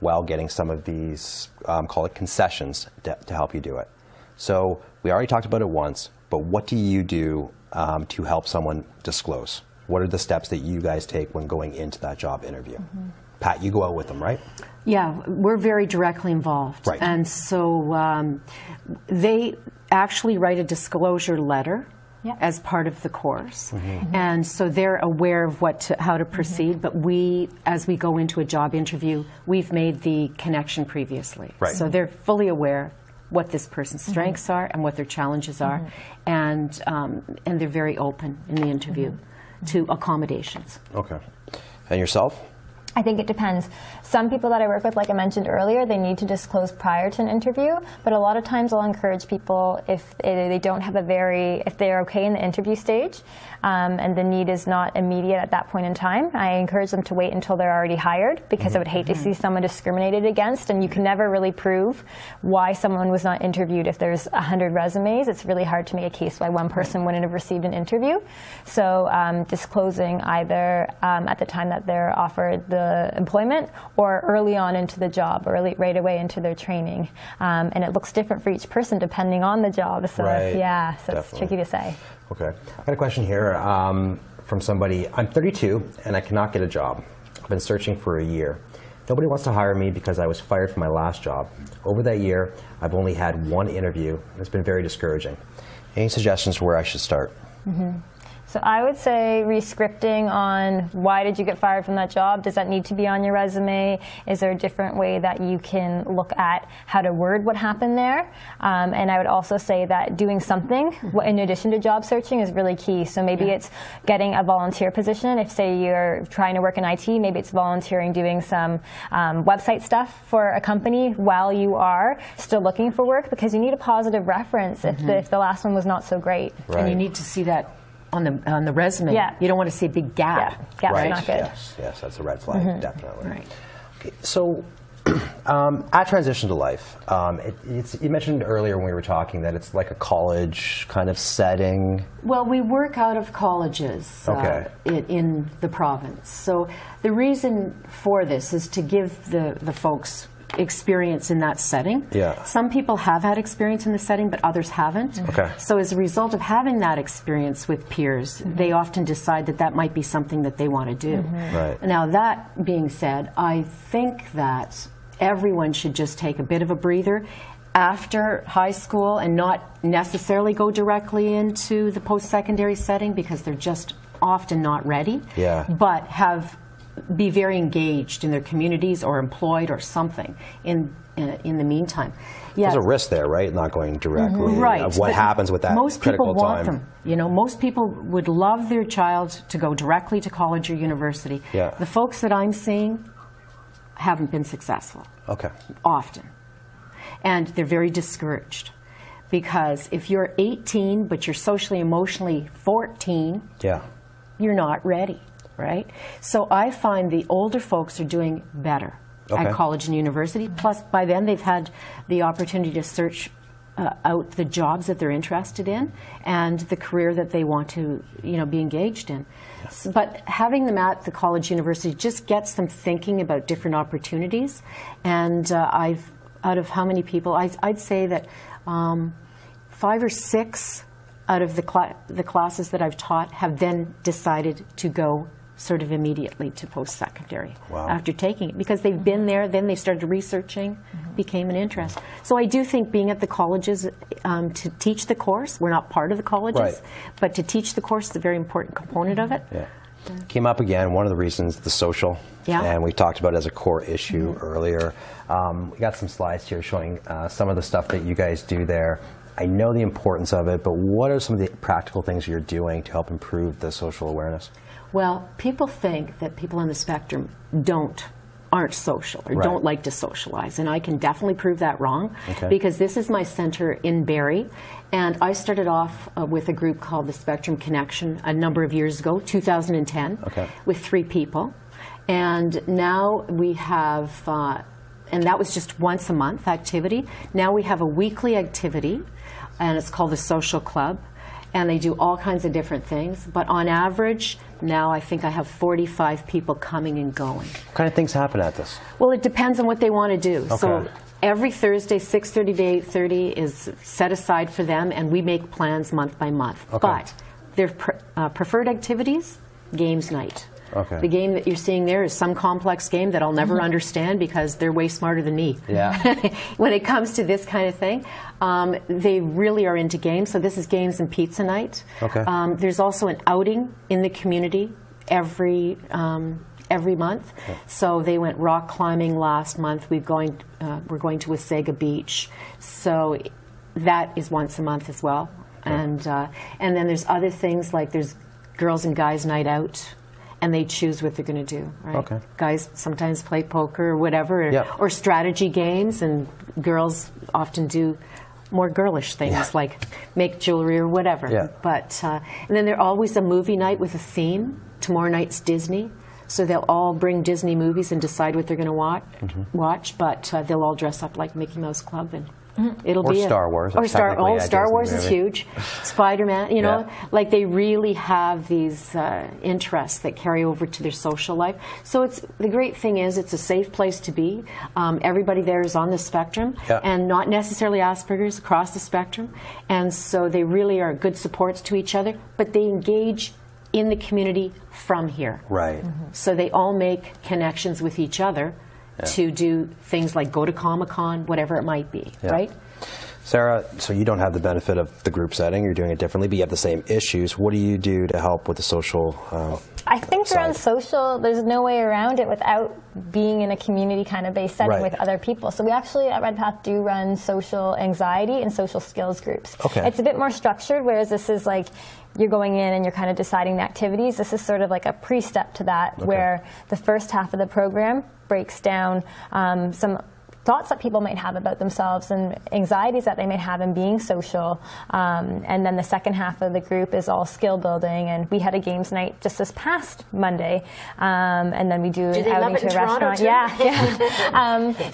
while getting some of these, call it concessions, to help you do it. So we already talked about it once, but what do you do to help someone disclose? What are the steps that you guys take when going into that job interview? Pat, you go out with them, right? Yeah, we're very directly involved. Right. And so they actually write a disclosure letter as part of the course. And so they're aware of how to proceed, but we, as we go into a job interview, we've made the connection previously. Right. So they're fully aware what this person's strengths are and what their challenges are, and they're very open in the interview to accommodations. Okay. And yourself? I think it depends. Some people that I work with, like I mentioned earlier, they need to disclose prior to an interview, but a lot of times I'll encourage people, if they don't have if they're okay in the interview stage, and the need is not immediate at that point in time, I encourage them to wait until they're already hired, because I would hate to see someone discriminated against, and you can never really prove why someone was not interviewed. If there's 100 resumes, it's really hard to make a case why one person wouldn't have received an interview. So disclosing either at the time that they're offered the employment or early on into the job, or right away into their training. And it looks different for each person depending on the job. So so it's tricky to say. Okay. I got a question here from somebody. I'm 32 and I cannot get a job. I've been searching for a year. Nobody wants to hire me because I was fired from my last job. Over that year, I've only had one interview, and it's been very discouraging. Any suggestions where I should start? So I would say rescripting on why did you get fired from that job? Does that need to be on your resume? Is there a different way that you can look at how to word what happened there? And I would also say that doing something in addition to job searching is really key. So maybe it's getting a volunteer position. If, say, you're trying to work in IT, maybe it's volunteering, doing some website stuff for a company while you are still looking for work, because you need a positive reference if the last one was not so great. Right. And you need to see that on the resume. You don't want to see a big gap. Gaps Right. are not good. Yes, that's a red flag, definitely. Right. Okay, so at Transition to Life, you mentioned earlier when we were talking that it's like a college kind of setting. Well, we work out of colleges in the province. So the reason for this is to give the folks experience in that setting. Some people have had experience in the setting, but others haven't. So as a result of having that experience with peers, they often decide that might be something that they want to do. Right. Now, that being said, I think that everyone should just take a bit of a breather after high school and not necessarily go directly into the post-secondary setting, because they're just often not ready. But be very engaged in their communities or employed or something in the meantime. There's a risk there, right? Not going directly. Right. Of what happens with that most critical people want time. them. You know, most people would love their child to go directly to college or university. The folks that I'm seeing haven't been successful. Often. And they're very discouraged. Because if you're 18 but you're socially emotionally 14, you're not ready. Right? So I find the older folks are doing better at college and university. Plus, by then they've had the opportunity to search out the jobs that they're interested in and the career that they want to, be engaged in. Yes. But having them at the college university just gets them thinking about different opportunities. And out of how many people, I'd say that 5 or 6 out of the classes that I've taught have then decided to go sort of immediately to post-secondary after taking it, because they've been there, then they started researching, became an interest. So I do think being at the colleges to teach the course, we're not part of the colleges, but to teach the course is a very important component of it. Yeah. Came up again, one of the reasons, the social, and we talked about it as a core issue earlier. We got some slides here showing some of the stuff that you guys do there. I know the importance of it, but what are some of the practical things you're doing to help improve the social awareness? Well, people think that people on the spectrum aren't social or don't like to socialize, and I can definitely prove that wrong, because this is my center in Barrie, and I started off with a group called the Spectrum Connection a number of years ago, 2010, with 3 people, and now we have, and that was just once a month activity. Now we have a weekly activity, and it's called the Social Club. And they do all kinds of different things. But on average, now I think I have 45 people coming and going. What kind of things happen at this? Well, it depends on what they want to do. So every Thursday, 6:30 to 8:30 is set aside for them, and we make plans month by month. But their preferred activities, games night. The game that you're seeing there is some complex game that I'll never understand, because they're way smarter than me. When it comes to this kind of thing, they really are into games. So this is games and pizza night. There's also an outing in the community every month. So they went rock climbing last month. We're going to Wasaga Beach. So that is once a month as well. And then there's other things, like there's girls and guys night out, and they choose what they're going to do. Guys sometimes play poker or whatever, or strategy games, and girls often do more girlish things like make jewelry or whatever. But and then there's always a movie night with a theme. Tomorrow night's Disney, so they'll all bring Disney movies and decide what they're going to watch. But they'll all dress up like Mickey Mouse Club, and it'll be Star Wars. Or Star Wars is huge. Spider-Man, like they really have these interests that carry over to their social life. So the great thing is it's a safe place to be. Everybody there is on the spectrum, and not necessarily Asperger's, across the spectrum. And so they really are good supports to each other, but they engage in the community from here. So they all make connections with each other to do things like go to Comic-Con, whatever it might be, right? Sarah, so you don't have the benefit of the group setting. You're doing it differently, but you have the same issues. What do you do to help with the social I think around social, there's no way around it without being in a community kind of based setting with other people. So we actually at Red Path do run social anxiety and social skills groups. It's a bit more structured, whereas this is like you're going in and you're kind of deciding the activities. This is sort of like a pre-step to that, where the first half of the program breaks down some thoughts that people might have about themselves and anxieties that they may have in being social. And then the second half of the group is all skill building. And we had a games night just this past Monday. And then we do an outing to a restaurant.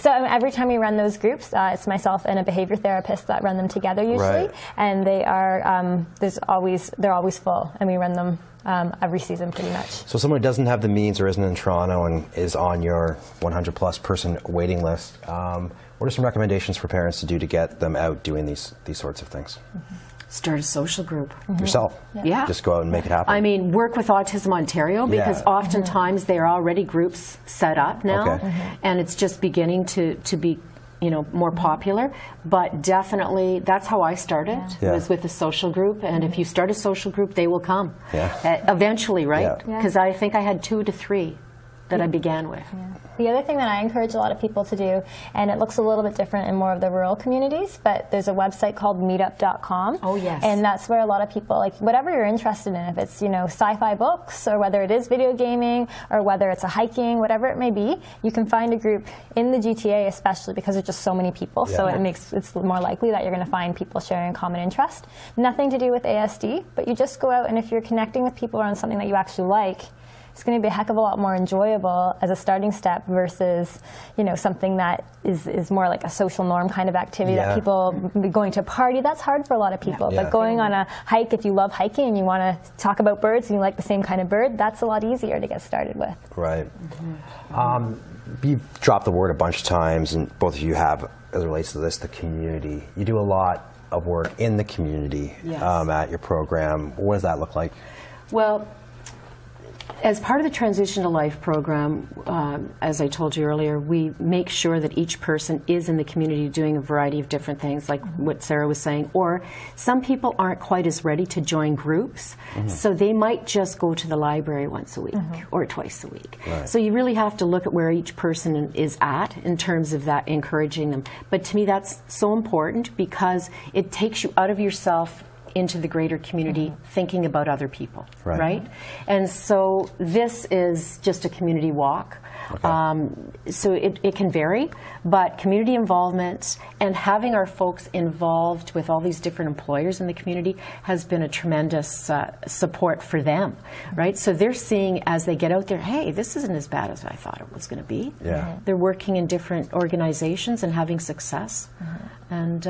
So every time we run those groups, it's myself and a behavior therapist that run them together usually. And they are, they're always full. And we run them every season pretty much. So someone who doesn't have the means or isn't in Toronto and is on your 100+ person waiting list, what are some recommendations for parents to do to get them out doing these sorts of things? Start a social group. Yourself? Just go out and make it happen? I mean, work with Autism Ontario, because oftentimes there are already groups set up now, and it's just beginning to be more popular. But definitely, that's how I started, was with a social group. And if you start a social group, they will come eventually, right? Because I think I had 2 to 3 that I began with. The other thing that I encourage a lot of people to do, and it looks a little bit different in more of the rural communities, but there's a website called meetup.com. And that's where a lot of people, like whatever you're interested in, if it's sci-fi books, or whether it is video gaming, or whether it's a hiking, whatever it may be, you can find a group in the GTA, especially because there's just so many people. So it's more likely that you're going to find people sharing common interest. Nothing to do with ASD, but you just go out, and if you're connecting with people around something that you actually like, it's going to be a heck of a lot more enjoyable as a starting step versus, you know, something that is more like a social norm kind of activity that people going to a party. That's hard for a lot of people. But going on a hike, if you love hiking and you want to talk about birds and you like the same kind of bird, that's a lot easier to get started with. Right. You've dropped the word a bunch of times, and both of you have, as it relates to this, the community. You do a lot of work in the community at your program. What does that look like? Well, as part of the Transition to Life program, as I told you earlier, we make sure that each person is in the community doing a variety of different things, like what Sarah was saying. Or some people aren't quite as ready to join groups, so they might just go to the library once a week or twice a week. Right. So you really have to look at where each person is at in terms of that, encouraging them. But to me, that's so important because it takes you out of yourself into the greater community, thinking about other people, right? And so this is just a community walk. So it can vary, but community involvement and having our folks involved with all these different employers in the community has been a tremendous support for them, right? So they're seeing as they get out there, hey, this isn't as bad as I thought it was going to be. They're working in different organizations and having success. And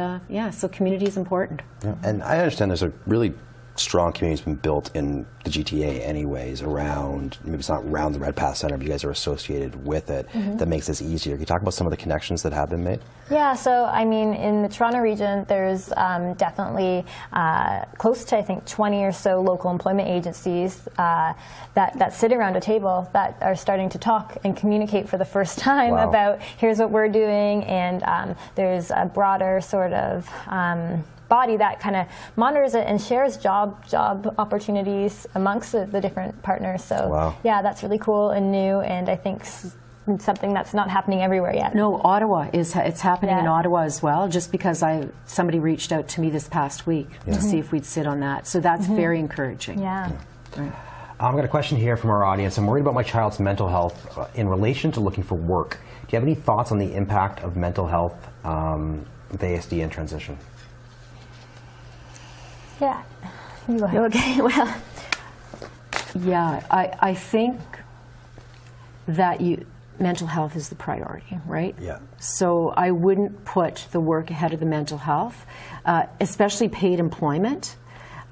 so community is important. And I understand there's a really strong community has been built in the GTA anyways around, maybe it's not around the Red Path Center, but you guys are associated with it. That makes this easier. Can you talk about some of the connections that have been made? Yeah, so I mean, in the Toronto region, there's definitely close to, I think, 20 or so local employment agencies that sit around a table that are starting to talk and communicate for the first time about here's what we're doing, and there's a broader sort of body that kind of monitors it and shares job opportunities amongst the different partners. So yeah, that's really cool and new, and I think something that's not happening everywhere yet. No, Ottawa it's happening in Ottawa as well. Just because somebody reached out to me this past week to see if we'd sit on that, so that's very encouraging. Right. I've got a question here from our audience. I'm worried about my child's mental health in relation to looking for work. Do you have any thoughts on the impact of mental health with ASD and transition? Yeah. You go ahead. Okay, well, yeah, I think that mental health is the priority, right? Yeah. So I wouldn't put the work ahead of the mental health, especially paid employment.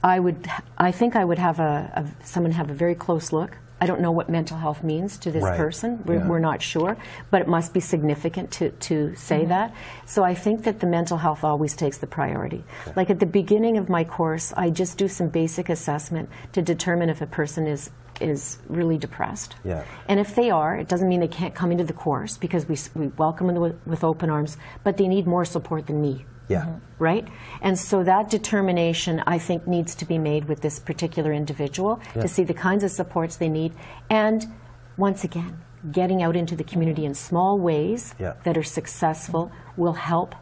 I think I would have someone have a very close look. I don't know what mental health means to this person. We're not sure, but it must be significant to say that. So I think that the mental health always takes the priority. Like at the beginning of my course, I just do some basic assessment to determine if a person is really depressed. And if they are, it doesn't mean they can't come into the course, because we welcome them with open arms, but they need more support than me. Right? And so that determination, I think, needs to be made with this particular individual to see the kinds of supports they need. And once again, getting out into the community in small ways that are successful will help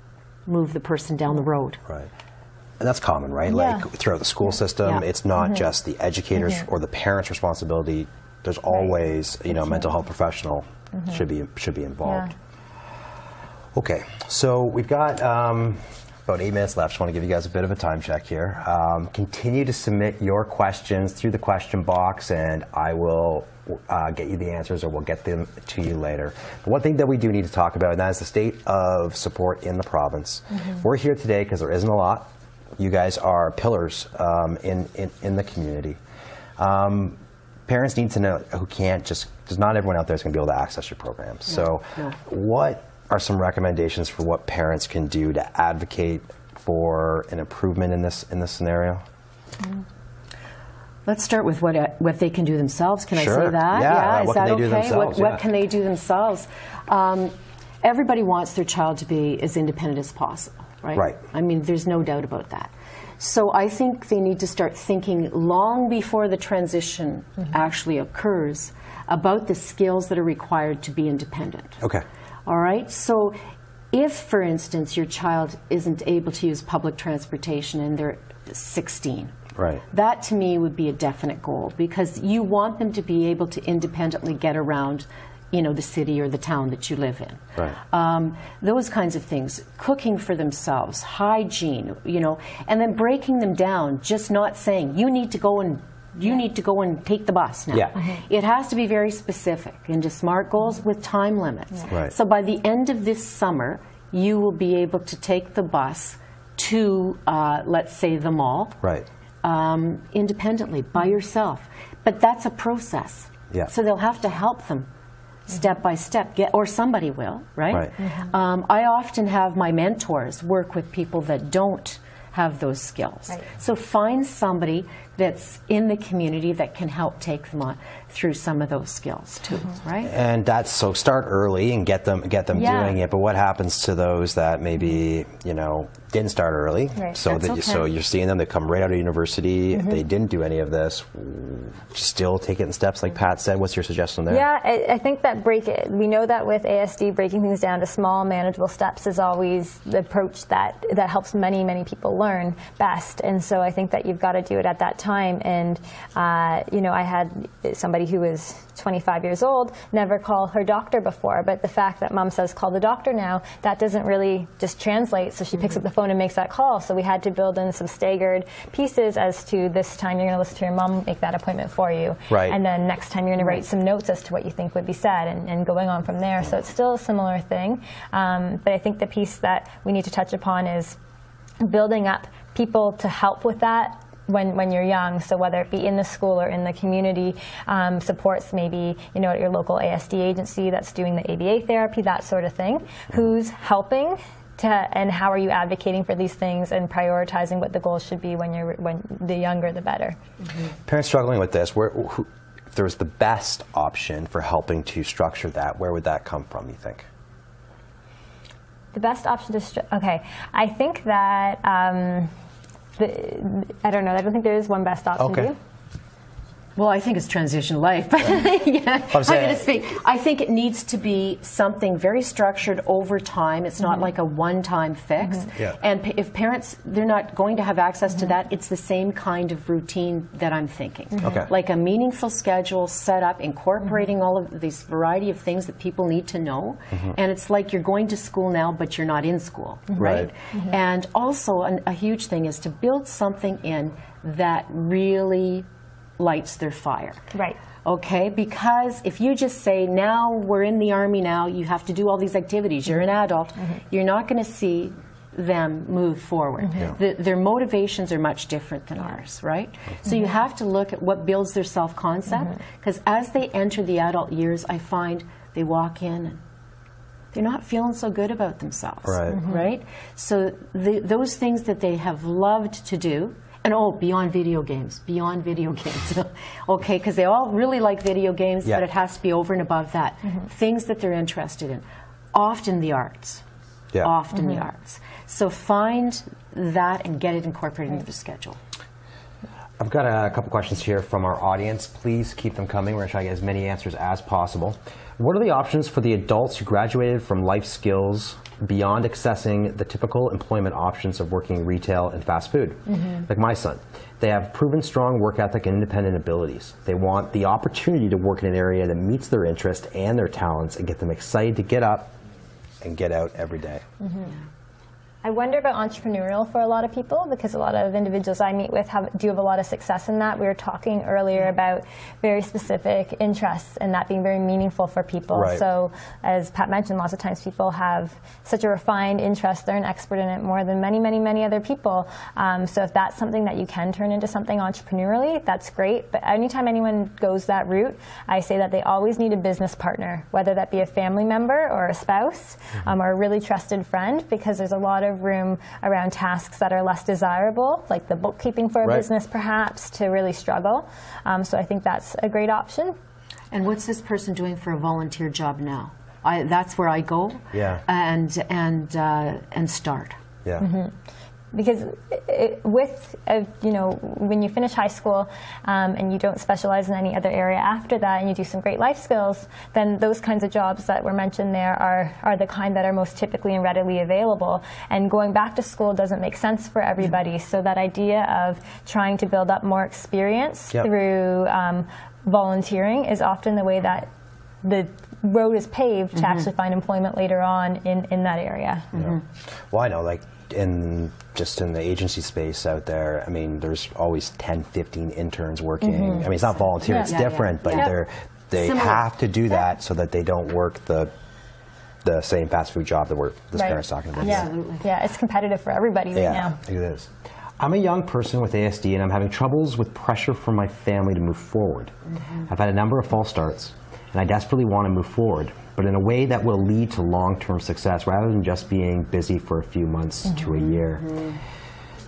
move the person down the road. Right. And that's common, right? Like throughout the school system, it's not just the educators or the parents' responsibility. There's always, you know, a mental health professional should be involved. Okay, so we've got about 8 minutes left. Just want to give you guys a bit of a time check here. Continue to submit your questions through the question box, and I will get you the answers, or we'll get them to you later. But one thing that we do need to talk about, and that is the state of support in the province. We're here today because there isn't a lot. You guys are pillars in the community. Parents need to know who can't just, because not everyone out there is going to be able to access your programs. So what are some recommendations for what parents can do to advocate for an improvement in this scenario? Let's start with what they can do themselves. Can I say that? Yeah. Is what that can they do okay? themselves? What can they do themselves? Everybody wants their child to be as independent as possible, right? I mean, there's no doubt about that. So I think they need to start thinking long before the transition actually occurs about the skills that are required to be independent. Okay. All right, so if, for instance, your child isn't able to use public transportation and they're 16, that to me would be a definite goal, because you want them to be able to independently get around, you know, the city or the town that you live in. Those kinds of things, cooking for themselves, hygiene, you know, and then breaking them down, just not saying, you need to go and you need to go and take the bus now. Yeah. It has to be very specific into SMART goals with time limits. Right. So by the end of this summer, you will be able to take the bus to, let's say, the mall, Right. independently, by yourself. But that's a process. Yeah. So they'll have to help them step by step, or somebody will, right? Right. I often have my mentors work with people that don't have those skills. Right. So find somebody that's in the community that can help take them on through some of those skills too, right? And that's, so start early and get them Yeah. doing it. But what happens to those that maybe, you know, didn't start early? Right. So That's that so okay. you're seeing them, they come right out of university, they didn't do any of this, still take it in steps like Pat said. What's your suggestion there? Yeah, I think that we know that with ASD, breaking things down to small, manageable steps is always the approach that helps many, many people learn best. And so I think that you've got to do it at that time. And, you know, I had somebody who was 25 years old, never called her doctor before, but the fact that mom says call the doctor now, that doesn't really just translate. So she picks up the phone and makes that call. So we had to build in some staggered pieces as to this time you're going to listen to your mom make that appointment for you. Right. And then next time you're going to write some notes as to what you think would be said, and going on from there. So it's still a similar thing. But I think the piece that we need to touch upon is building up people to help with that when you're young. So whether it be in the school or in the community, supports maybe, you know, at your local ASD agency that's doing the ABA therapy, that sort of thing. Who's helping? And how are you advocating for these things and prioritizing what the goals should be when the younger the better. Parents struggling with this, if there was the best option for helping to structure that, where would that come from, you think? The best option to okay, I think that I don't know. I don't think there is one best option. Okay. Do you? Well, I think it's transition life. Yeah, I'm going to speak. I think it needs to be something very structured over time. It's not like a one-time fix. Yeah. And if parents, they're not going to have access to that, it's the same kind of routine that I'm thinking. Okay. Like a meaningful schedule set up, incorporating all of these variety of things that people need to know. And it's like you're going to school now, but you're not in school, right? And also a huge thing is to build something in that really lights their fire. Right. Okay, because if you just say, now we're in the Army now, you have to do all these activities, you're an adult, you're not going to see them move forward. Their motivations are much different than ours, right? So you have to look at what builds their self-concept, because as they enter the adult years, I find they walk in and they're not feeling so good about themselves, right? So those things that they have loved to do, and beyond video games, okay, because they all really like video games, but it has to be over and above that. Things that they're interested in, often the arts, often the arts. So find that and get it incorporated into the schedule. I've got a couple questions here from our audience. Please keep them coming. We're going to try to get as many answers as possible. What are the options for the adults who graduated from life skills beyond accessing the typical employment options of working retail and fast food? Like my son. They have proven strong work ethic and independent abilities. They want the opportunity to work in an area that meets their interest and their talents and get them excited to get up and get out every day. I wonder about entrepreneurial for a lot of people, because a lot of individuals I meet with do have a lot of success in that. We were talking earlier about very specific interests and that being very meaningful for people. Right. So as Pat mentioned, lots of times people have such a refined interest, they're an expert in it more than many, many, many other people. So if that's something that you can turn into something entrepreneurially, that's great. But anytime anyone goes that route, I say that they always need a business partner, whether that be a family member or a spouse or a really trusted friend, because there's a lot of room around tasks that are less desirable, like the bookkeeping for a business perhaps, to really struggle. So I think that's a great option. And what's this person doing for a volunteer job now? That's where I go and start. Because you know, when you finish high school and you don't specialize in any other area after that, and you do some great life skills, then those kinds of jobs that were mentioned there are the kind that are most typically and readily available. And going back to school doesn't make sense for everybody. So that idea of trying to build up more experience through volunteering is often the way that the road is paved to actually find employment later on in that area. Well, I know, like, just in the agency space out there, I mean, there's always 10, 15 interns working. I mean, it's not volunteer, it's different, but they have to do that so that they don't work the same fast food job that this parent's talking about. Yeah, it's competitive for everybody right now. It is. I'm a young person with ASD, and I'm having troubles with pressure from my family to move forward. I've had a number of false starts, and I desperately want to move forward, but in a way that will lead to long-term success rather than just being busy for a few months to a year.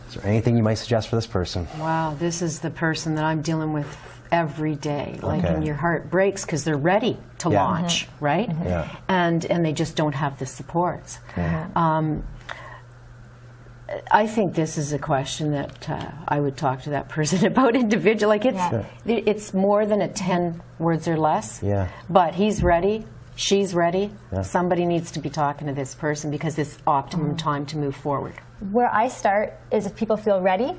Is there anything you might suggest for this person? Wow, this is the person that I'm dealing with every day. Like, and your heart breaks because they're ready to launch, right? And they just don't have the supports. I think this is a question that I would talk to that person about individual. Like, it's more than a 10 words or less. But he's ready. She's ready. Somebody needs to be talking to this person because it's optimum time to move forward. Where I start is if people feel ready.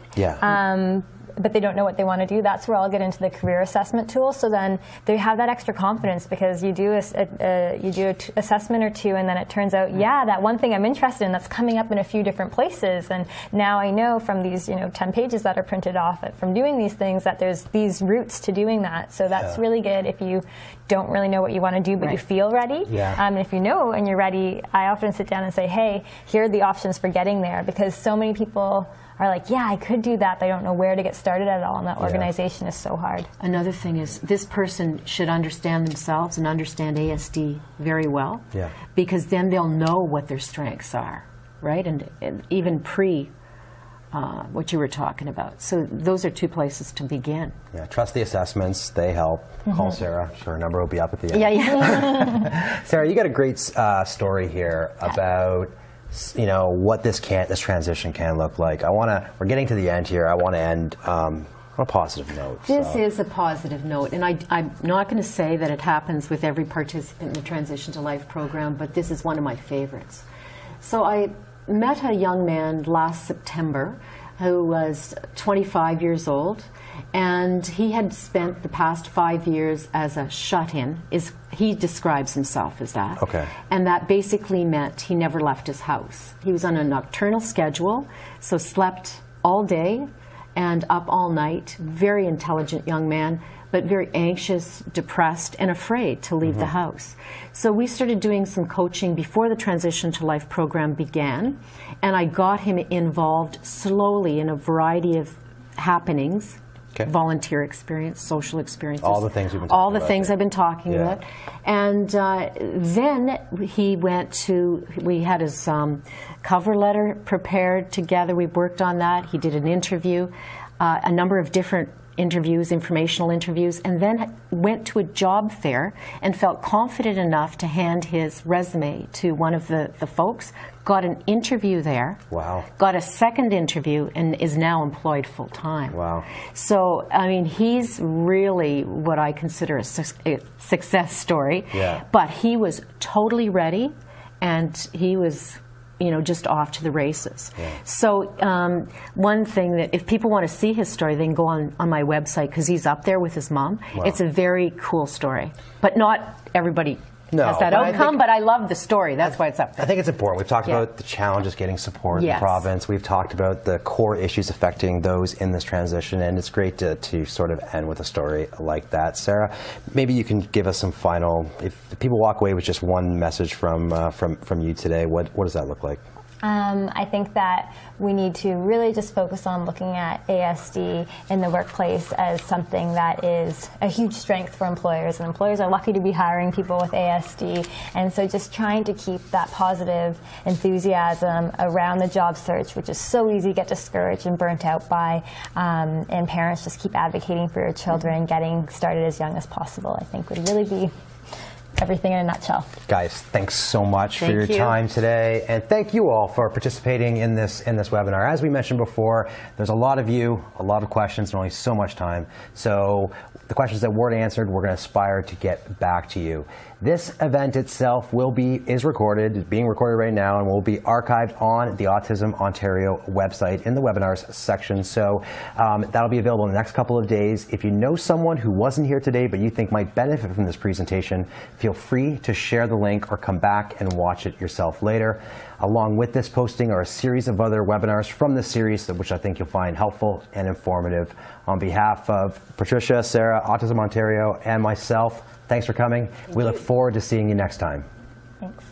But they don't know what they want to do. That's where I'll get into the career assessment tool. So then they have that extra confidence because you do an assessment or two, and then it turns out, that one thing I'm interested in that's coming up in a few different places. And now I know from these 10 pages that are printed off from doing these things that there's these routes to doing that. So that's really good if you don't really know what you want to do, but you feel ready. And if you know and you're ready, I often sit down and say, hey, here are the options for getting there, because so many people are like, I could do that. They don't know where to get started at all, and that organization is so hard. Another thing is this person should understand themselves and understand ASD very well, because then they'll know what their strengths are, right? And even what you were talking about. So those are two places to begin. Trust the assessments. They help. Call Sarah. Her number will be up at the end. Sarah, you got a great story here about what this transition can look like. We're getting to the end here. I want to end on a positive note. This is a positive note, and I'm not going to say that it happens with every participant in the Transition to Life program, but this is one of my favorites. So I met a young man last September who was 25 years old, and he had spent the past 5 years as a shut-in. He describes himself as that. And that basically meant he never left his house. He was on a nocturnal schedule, so slept all day and up all night. Very intelligent young man, but very anxious, depressed, and afraid to leave the house. So we started doing some coaching before the Transition to Life program began, and I got him involved slowly in a variety of happenings, volunteer experience, social experiences. All the things we've been talking about. All the things I've been talking about. And then he we had his cover letter prepared together. We worked on that. He did an interview, a number of different interviews, informational interviews, and then went to a job fair and felt confident enough to hand his resume to one of the folks, got an interview there, got a second interview, and is now employed full-time. So, I mean, he's really what I consider a success story, but he was totally ready, and he was just off to the races. So one thing that if people want to see his story, they can go on my website because he's up there with his mom. It's a very cool story, but not everybody has that outcome, but I love the story. That's why it's up there. I think it's important. We've talked about the challenges getting support in the province. We've talked about the core issues affecting those in this transition, and it's great to sort of end with a story like that. Sarah, maybe you can give us some final, if people walk away with just one message from you today, what does that look like? I think that we need to really just focus on looking at ASD in the workplace as something that is a huge strength for employers, and employers are lucky to be hiring people with ASD, and so just trying to keep that positive enthusiasm around the job search, which is so easy to get discouraged and burnt out by, and parents just keep advocating for your children, getting started as young as possible, I think would really be everything in a nutshell. Guys, thanks so much for your time today, and thank you all for participating in this webinar. As we mentioned before, there's a lot of you, a lot of questions, and only so much time. So the questions that weren't answered, we're going to aspire to get back to you. This event itself is recorded, it's being recorded right now, and will be archived on the Autism Ontario website in the webinars section. So that'll be available in the next couple of days. If you know someone who wasn't here today but you think might benefit from this presentation, feel feel free to share the link or come back and watch it yourself later. Along with this posting are a series of other webinars from this series, which I think you'll find helpful and informative. On behalf of Patricia, Sarah, Autism Ontario, and myself, thanks for coming. We look forward to seeing you next time. Thanks.